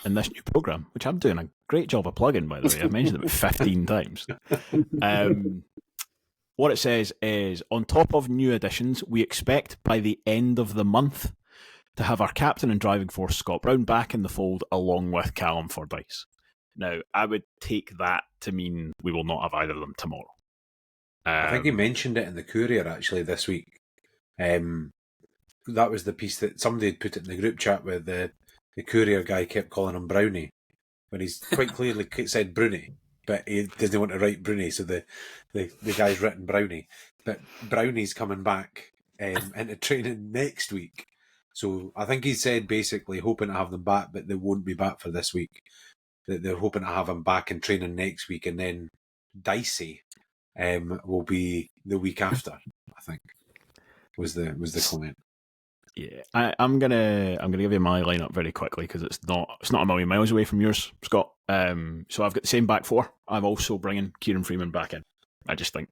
in this new programme, which I'm doing a great job of plugging, by the way, I've mentioned it about 15 times. What it says is, on top of new additions, we expect by the end of the month to have our captain and driving force, Scott Brown, back in the fold along with Callum Fordyce. Now, I would take that to mean we will not have either of them tomorrow. I think he mentioned it in the Courier, actually, this week. That was the piece that somebody had put it in the group chat where the Courier guy kept calling him Brownie, when he's quite clearly said Brownie, but he doesn't want to write Brownie, so the guy's written Brownie. But Brownie's coming back into training next week. So I think he said basically hoping to have them back, but they won't be back for this week. They're hoping to have him back in training next week, and then Dicey will be the week after, I think, was the comment. Yeah, I'm gonna give you my lineup very quickly because it's not a million miles away from yours, Scott. So I've got the same back four. I'm also bringing Kieran Freeman back in. I just think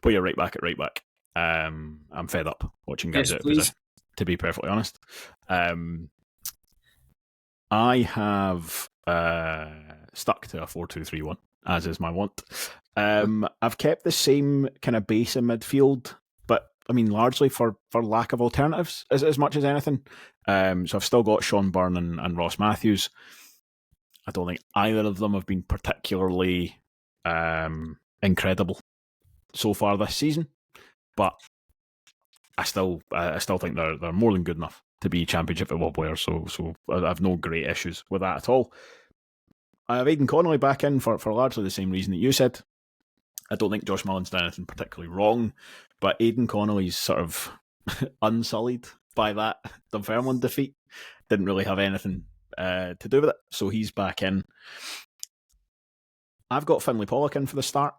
put your right back at right back. I'm fed up watching guys out of position, to be perfectly honest. I have stuck to a 4-2-3-1, as is my want. I've kept the same kind of base in midfield, but I mean largely for lack of alternatives as much as anything. So I've still got Sean Byrne and Ross Matthews. I don't think either of them have been particularly incredible so far this season, but I still think they're more than good enough to be Championship football players. So I have no great issues with that at all. I have Aidan Connolly back in for largely the same reason that you said. I don't think Josh Mullen's done anything particularly wrong, but Aidan Connolly's sort of unsullied by that Dunfermline defeat. Didn't really have anything to do with it, so he's back in. I've got Finlay Pollock in for the start.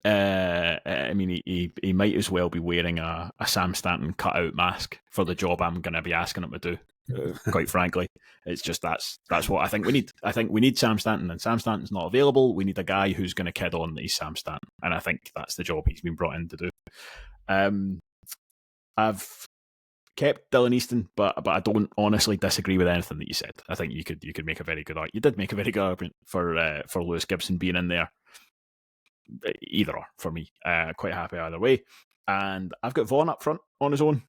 I mean, he might as well be wearing a Sam Stanton cut-out mask for the job I'm going to be asking him to do. Quite frankly, it's just that's what I think we need. I think we need Sam Stanton, and Sam Stanton's not available. We need a guy who's going to kid on that he's Sam Stanton, and I think that's the job he's been brought in to do. I've kept Dylan Easton, but I don't honestly disagree with anything that you said. I think you could make a very good argument. You did make a very good argument for Lewis Gibson being in there. Either or for me. Quite happy either way. And I've got Vaughan up front on his own.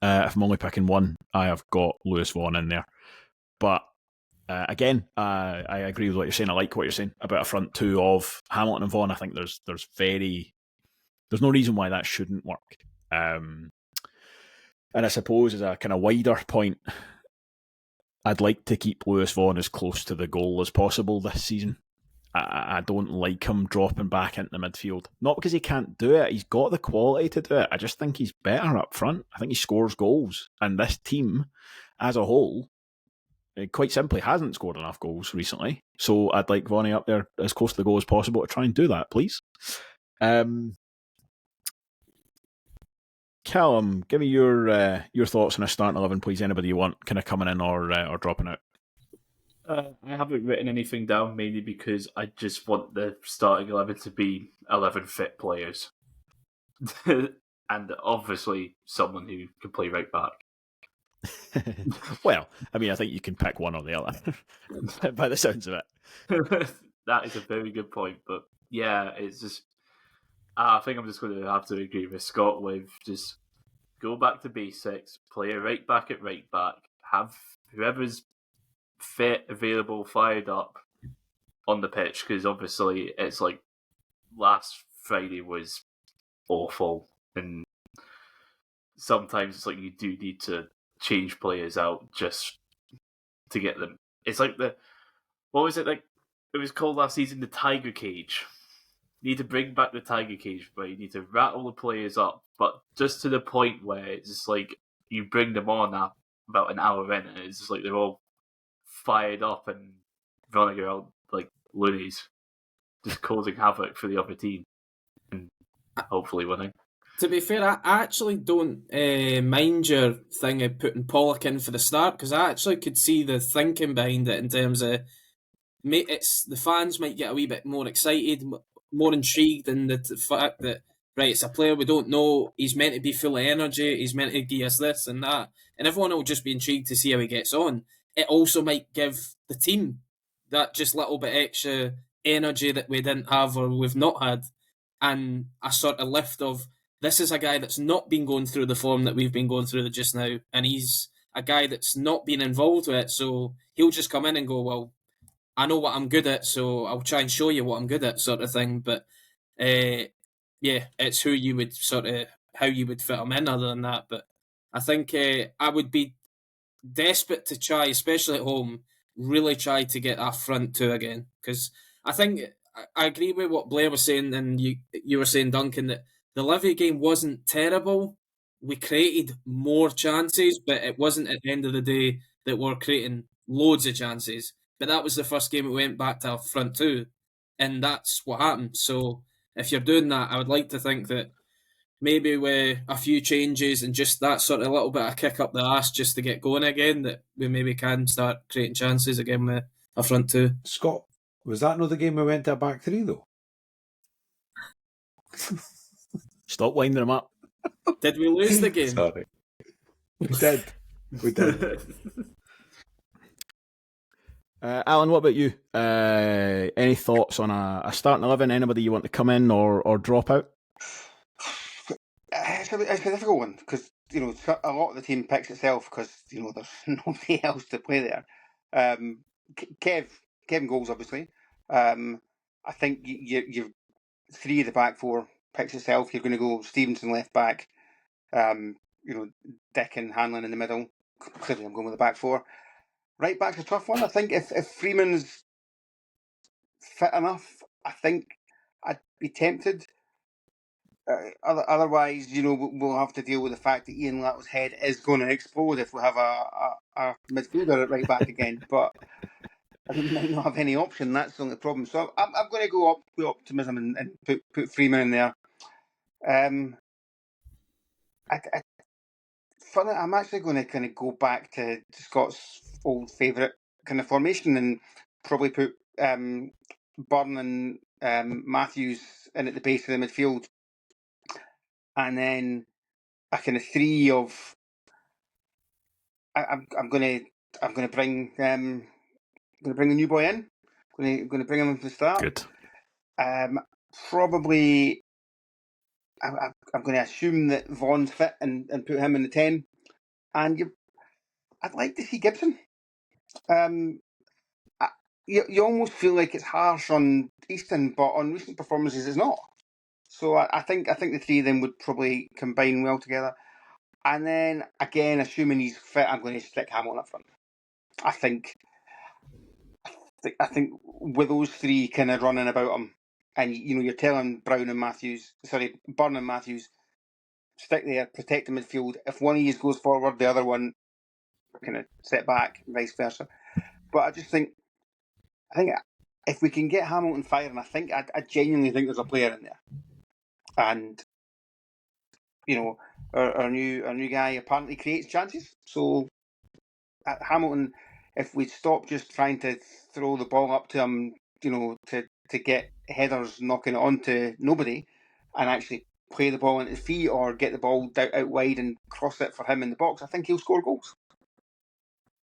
If I'm only picking one, I have got Lewis Vaughan in there. But again, I agree with what you're saying. I like what you're saying about a front two of Hamilton and Vaughan. I think there's no reason why that shouldn't work. And I suppose as a kind of wider point, I'd like to keep Lewis Vaughan as close to the goal as possible this season. I don't like him dropping back into the midfield. Not because he can't do it. He's got the quality to do it. I just think he's better up front. I think he scores goals. And this team, as a whole, quite simply hasn't scored enough goals recently. So I'd like Vonnie up there as close to the goal as possible to try and do that, please. Callum, give me your thoughts on a starting 11, please. Anybody you want kind of coming in or dropping out. I haven't written anything down, mainly because I just want the starting 11 to be 11 fit players. And obviously someone who can play right back. Well, I mean, I think you can pick one or the other, by the sounds of it. That is a very good point. But yeah, it's just... I think I'm just going to have to agree with Scott with just go back to basics, play a right back at right back, have whoever's fit, available, fired up on the pitch, because obviously it's like last Friday was awful, and sometimes it's like you do need to change players out just to get them. It's like what was it like? It was called last season the Tiger Cage. You need to bring back the Tiger Cage, where you need to rattle the players up, but just to the point where it's just like you bring them on about an hour in, and it's just like they're all fired up and running around like loonies, just causing havoc for the other team and hopefully winning. To be fair, I actually don't mind your thing of putting Pollock in for the start, because I actually could see the thinking behind it in terms of the fans might get a wee bit more excited, more intrigued in the fact that right, it's a player we don't know. He's meant to be full of energy. He's meant to give us this and that. And everyone will just be intrigued to see how he gets on. It also might give the team that just little bit extra energy that we didn't have or we've not had. And a sort of lift of, this is a guy that's not been going through the form that we've been going through just now. And he's a guy that's not been involved with it. So he'll just come in and go, well, I know what I'm good at, so I'll try and show you what I'm good at, sort of thing. But yeah, it's who you would how you would fit him in other than that. But I think I would be desperate to try, especially at home, really try to get that front two again. Because I think I agree with what Blair was saying, and you were saying, Duncan, that the Livy game wasn't terrible. We created more chances, but it wasn't at the end of the day that we're creating loads of chances. But that was the first game we went back to our front two, and that's what happened. So if you're doing that, I would like to think that maybe with a few changes and just that sort of little bit of kick up the arse just to get going again, that we maybe can start creating chances again with a front two. Scott, was that not the game we went to a back three, though? Stop winding them up. Did we lose the game? Sorry. We did. We did. Allan, what about you? Any thoughts on a starting 11? Anybody you want to come in or drop out? It's a difficult one because a lot of the team picks itself because there's nobody else to play there. Kevin goals obviously. I think you've three of the back four picks itself. You're going to go Stevenson left back. Dick and Hanlon in the middle. Clearly, I'm going with the back four. Right back's a tough one. I think if Freeman's fit enough, I think I'd be tempted. Otherwise, we'll have to deal with the fact that Ian Lattle's head is going to explode if we have a midfielder at right back again. But I might not have any option. That's the only problem. So I'm going to go up with optimism and put Freeman in there. I'm actually going to kind of go back to Scott's old favourite kind of formation and probably put Byrne and Matthews in at the base of the midfield, and then a kind of three of. I'm going to bring the new boy in. I'm going to bring him in to start. Good. Probably. I'm going to assume that Vaughan's fit and put him in the 10. And I'd like to see Gibson. You almost feel like it's harsh on Easton, but on recent performances it's not. So I think the three of them would probably combine well together. And then, again, assuming he's fit, I'm going to stick Hamilton up front. I think with those three kind of running about him, and you're telling Byrne and Matthews, stick there, protect the midfield. If one of you goes forward, the other one kind of sit back, vice versa. But I think if we can get Hamilton firing, I genuinely think there's a player in there. And our new guy apparently creates chances. So Hamilton, if we stop just trying to throw the ball up to him, to get headers knocking it onto nobody, and actually play the ball into his feet or get the ball out wide and cross it for him in the box, I think he'll score goals.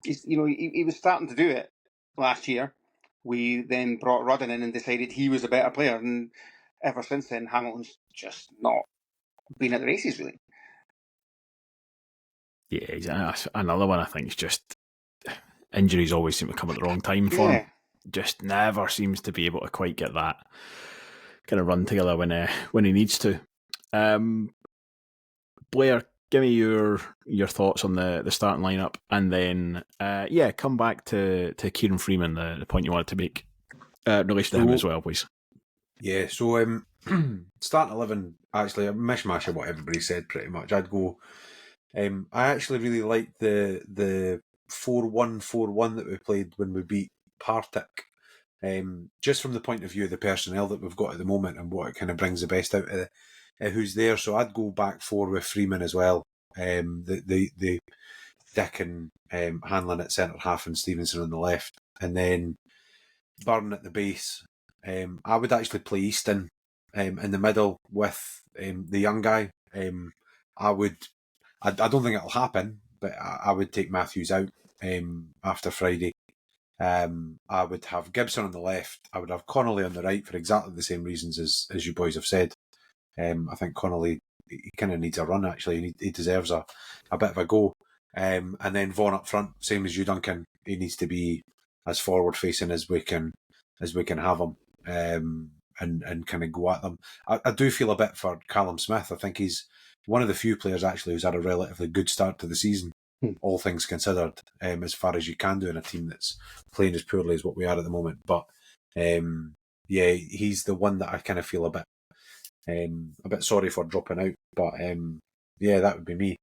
He was starting to do it last year. We then brought Rudden in and decided he was a better player, and ever since then, Hamilton's just not been at the races, really. Yeah, another one I think is just injuries always seem to come at the wrong time for him. Just never seems to be able to quite get that kind of run together when he needs to. Blair, give me your thoughts on the starting lineup, and then come back to Kieran Freeman, the point you wanted to make in relation to him as well, please. Yeah, so starting 11, actually a mishmash of what everybody said pretty much. I'd go. I actually really liked the 4-1-4-1 that we played when we beat Partick. Just from the point of view of the personnel that we've got at the moment and what it kind of brings the best out of who's there. So I'd go back four with Freeman as well. The Dick and Hanlon at centre half and Stevenson on the left, and then Byrne at the base. I would actually play Easton in the middle with the young guy. I don't think it'll happen, but I would take Matthews out after Friday. I would have Gibson on the left. I would have Connolly on the right for exactly the same reasons as you boys have said. I think Connolly, he kind of needs a run, actually. He deserves a bit of a go. And then Vaughan up front, same as you, Duncan. He needs to be as forward facing as we can have him, and kind of go at them. I do feel a bit for Callum Smith. I think he's one of the few players actually who's had a relatively good start to the season, all things considered, as far as you can do in a team that's playing as poorly as what we are at the moment. But yeah, he's the one that I kind of feel a bit sorry for dropping out. But yeah, that would be me.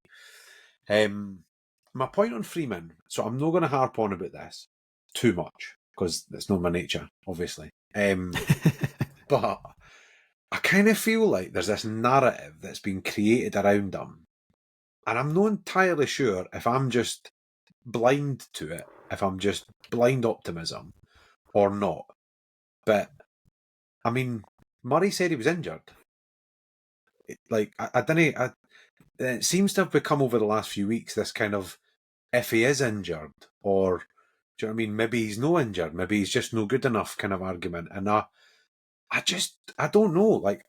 My point on Freeman, so I'm not going to harp on about this too much because it's not my nature, obviously. But I kind of feel like there's this narrative that's been created around him, and I'm not entirely sure if I'm just blind to it, if I'm just blind optimism or not. But I mean, Murray said he was injured. I don't know. It seems to have become over the last few weeks this kind of, if he is injured, or do you know what I mean? Maybe he's no injured. Maybe he's just no good enough kind of argument. And I don't know. Like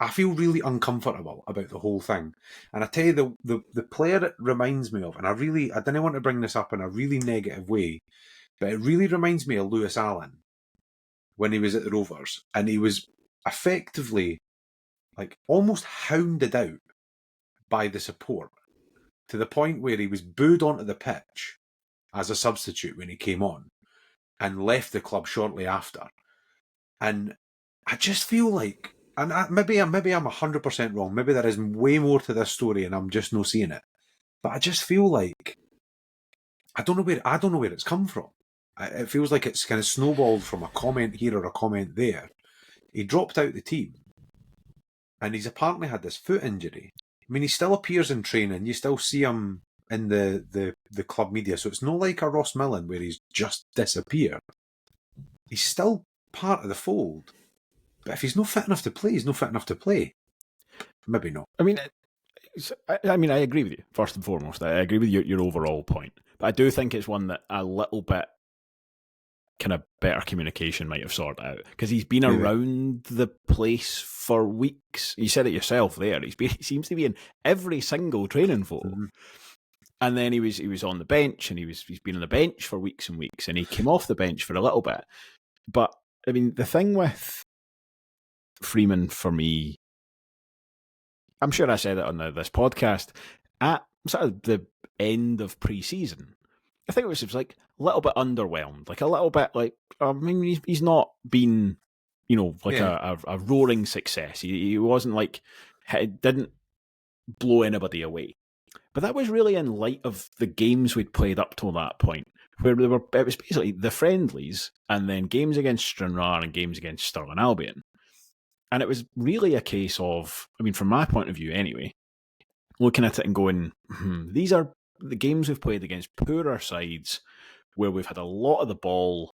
I feel really uncomfortable about the whole thing. And I tell you, the player it reminds me of, and I don't want to bring this up in a really negative way, but it really reminds me of Lewis Allen when he was at the Rovers, and he was effectively like almost hounded out by the support to the point where he was booed onto the pitch as a substitute when he came on and left the club shortly after. And I just feel like, and maybe I'm 100% wrong. Maybe there is way more to this story and I'm just not seeing it. But I just feel like I don't know where it's come from. It feels like it's kind of snowballed from a comment here or a comment there. He dropped out the team, and he's apparently had this foot injury. I mean, he still appears in training. You still see him in the club media. So it's not like a Ross Millen where he's just disappeared. He's still part of the fold. But if he's not fit enough to play, he's not fit enough to play. Maybe not. I mean, I agree with you, first and foremost. I agree with your overall point. But I do think it's one that a little bit kind of better communication might have sorted out, because he's been around the place for weeks. You said it yourself there. He seems to be in every single training photo. Mm-hmm. And then he was on the bench, and he's been on the bench for weeks and weeks, and he came off the bench for a little bit. But I mean, the thing with Freeman for me, I'm sure I said it on this podcast, at sort of the end of pre-season, I think it was like a little bit underwhelmed, like a little bit like, I mean, he's not been, a roaring success. He wasn't like, it didn't blow anybody away. But that was really in light of the games we'd played up till that point, where it was basically the friendlies and then games against Stranraer and games against Stirling Albion. And it was really a case of, I mean, from my point of view anyway, looking at it and going, these are the games we've played against poorer sides where we've had a lot of the ball,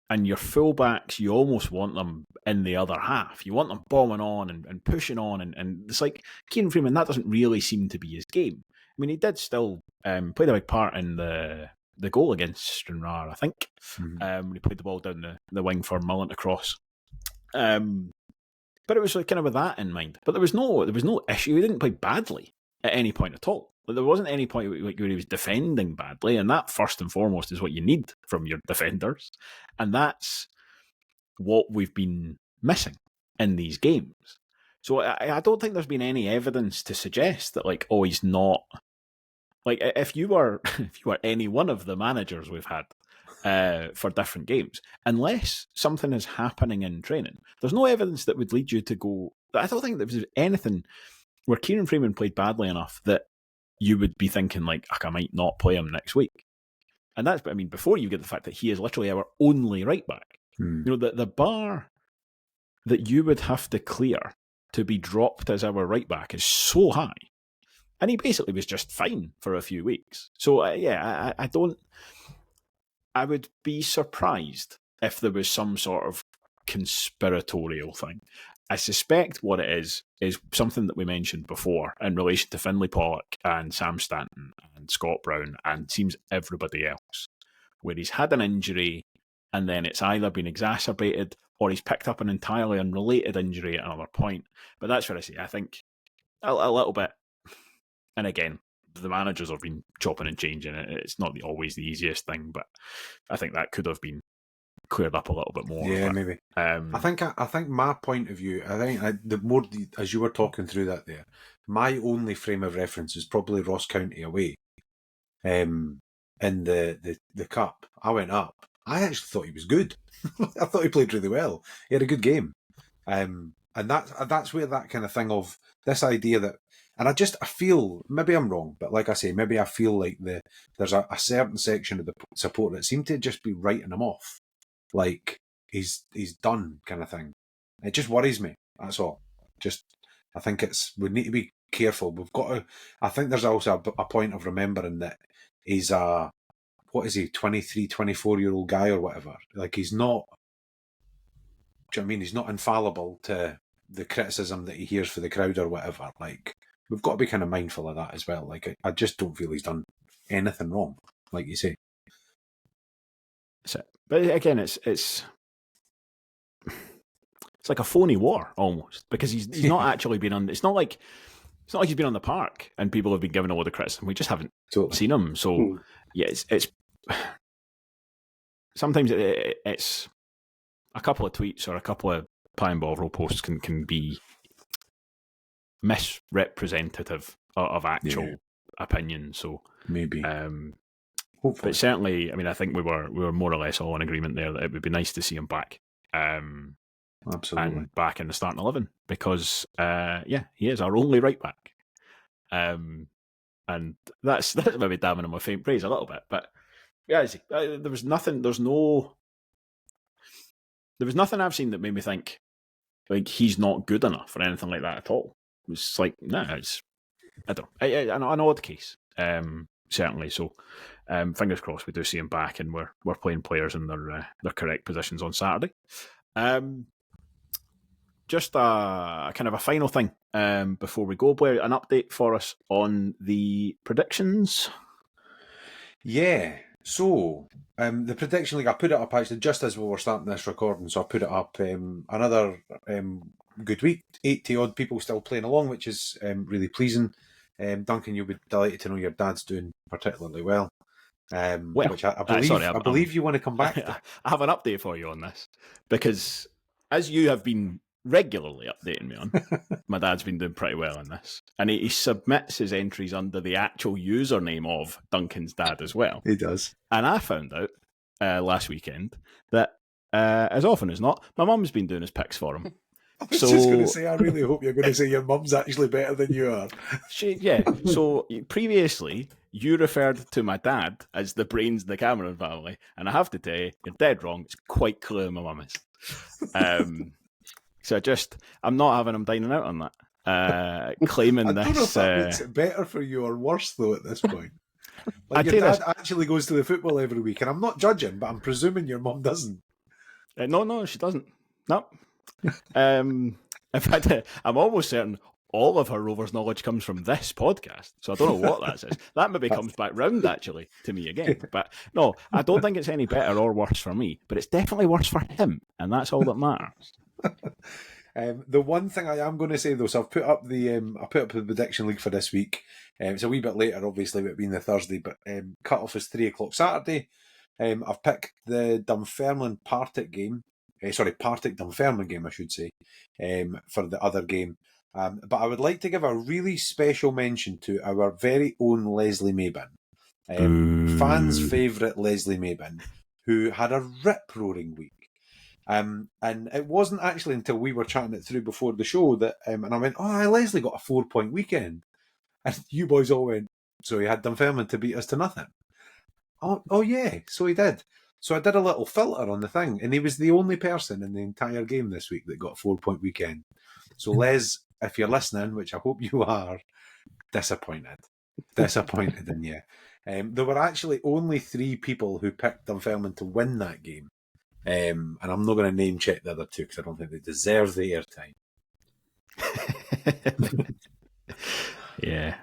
and your fullbacks, you almost want them in the other half. You want them bombing on and pushing on, and it's like Kieran Freeman, that doesn't really seem to be his game. I mean, he did still played a big part in the goal against Stranraer, I think, when he played the ball down the wing for Mullen to cross. But it was kind of with that in mind. But there was no issue. He didn't play badly at any point at all. There wasn't any point where he was defending badly, and that first and foremost is what you need from your defenders, and that's what we've been missing in these games. So I don't think there's been any evidence to suggest that he's not, like, if you were any one of the managers we've had for different games, unless something is happening in training, there's no evidence that would lead you to go. I don't think there was anything where Kieran Freeman played badly enough that you would be thinking, I might not play him next week. And that's, I mean, before you get the fact that he is literally our only right back. The bar that you would have to clear to be dropped as our right back is so high. And he basically was just fine for a few weeks. So, I would be surprised if there was some sort of conspiratorial thing. I suspect what it is something that we mentioned before in relation to Finlay Pollock and Sam Stanton and Scott Brown and seems everybody else, where he's had an injury and then it's either been exacerbated or he's picked up an entirely unrelated injury at another point. But that's what I see. I think a little bit, and again, the managers have been chopping and changing it. It's not always the easiest thing, but I think that could have been cleared up a little bit more. Yeah, but, maybe. I think my point of view, as you were talking through that there, my only frame of reference is probably Ross County away, in the cup. I went up. I actually thought he was good. I thought he played really well. He had a good game, and that's where that kind of thing of this idea that. And I feel, maybe I'm wrong, but like I say, maybe I feel like there's a certain section of the support that seem to just be writing him off. Like, he's done kind of thing. It just worries me, that's all. I think we need to be careful. I think there's also a point of remembering that he's a, 23, 24-year-old guy or whatever. Like, he's not, do you know what I mean? He's not infallible to the criticism that he hears for the crowd or whatever. Like, we've got to be kind of mindful of that as well. Like, I just don't feel he's done anything wrong, like you say. But again, it's like a phony war almost, because he's not actually been on. It's not like he's been on the park and people have been giving a lot of criticism. We just haven't seen him. So yeah, it's sometimes it's a couple of tweets or a couple of Pie and Bovril posts can be misrepresentative of actual opinion. So maybe. Hopefully. But certainly, I mean, I think we were more or less all in agreement there that it would be nice to see him back. Absolutely. And back in the starting 11 because, he is our only right back. And that's maybe damning him with faint praise a little bit. But yeah, there was nothing I've seen that made me think like he's not good enough or anything like that at all. It was like, I don't know. An odd case, certainly. So, fingers crossed we do see him back and we're playing players in their correct positions on Saturday. Just a kind of a final thing before we go, Blair, an update for us on the predictions. Yeah, so the prediction league, I put it up actually just as we were starting this recording, so I put it up another good week, 80 odd people still playing along, which is really pleasing. Duncan, you'll be delighted to know your dad's doing particularly well. Which I believe you want to come back to. I have an update for you on this because as you have been regularly updating me on, my dad's been doing pretty well in this, and he submits his entries under the actual username of Duncan's dad as well. He does. And I found out last weekend that as often as not, my mum's been doing his picks for him. I was just going to say, I really hope you're going to say your mum's actually better than you are. So previously, you referred to my dad as the brains of the Cameron family, and I have to tell you, you're dead wrong. It's quite clear my mum is. So I'm not having him dining out on that. Claiming this. I don't know if that makes it better for you or worse, though, at this point. Like, your dad actually goes to the football every week, and I'm not judging, but I'm presuming your mum doesn't. No, she doesn't. No. In fact, I'm almost certain all of her Rovers knowledge comes from this podcast. So I don't know what that says. That maybe comes back round, actually, to me again. But no, I don't think it's any better or worse for me, but it's definitely worse for him, and that's all that matters. The one thing I am going to say, though, so I've put up the prediction league for this week. It's a wee bit later, obviously, with it being the Thursday, but cut-off is 3 o'clock Saturday. I've picked the Dunfermline-Partick game. Partick-Dunfermline game, I should say, for the other game. But I would like to give a really special mention to our very own Leslie Maybin, fans' favourite Leslie Maybin, who had a rip-roaring week. And it wasn't actually until we were chatting it through before the show that, and I went, Leslie got a 4-point weekend. And you boys all went, so he had Dunfermline to beat us to nothing. Oh yeah, so he did. So I did a little filter on the thing, and he was the only person in the entire game this week that got a 4-point weekend. So Les, if you're listening, which I hope you are, disappointed in you. There were actually only 3 people who picked Dunfermline to win that game. And I'm not going to name check the other 2 because I don't think they deserve the airtime. Yeah.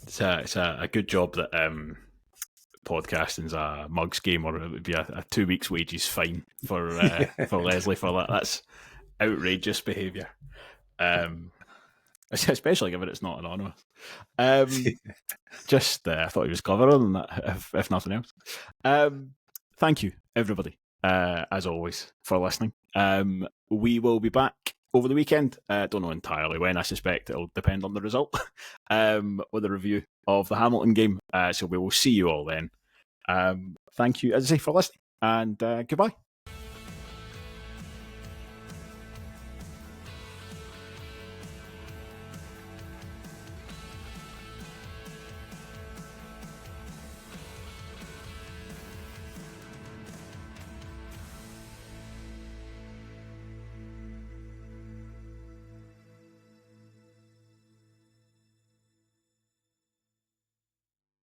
It's a good job that podcasting's a mugs game, or it would be a 2 weeks' wages fine for Leslie for that. That's outrageous behaviour. Especially given it's not anonymous. Just I thought he was cleverer than that, if nothing else. Thank you, everybody, as always, for listening. We will be back over the weekend. Don't know entirely when. I suspect it'll depend on the result with a review of the Hamilton game. So we will see you all then. Thank you, as I say, for listening, and goodbye.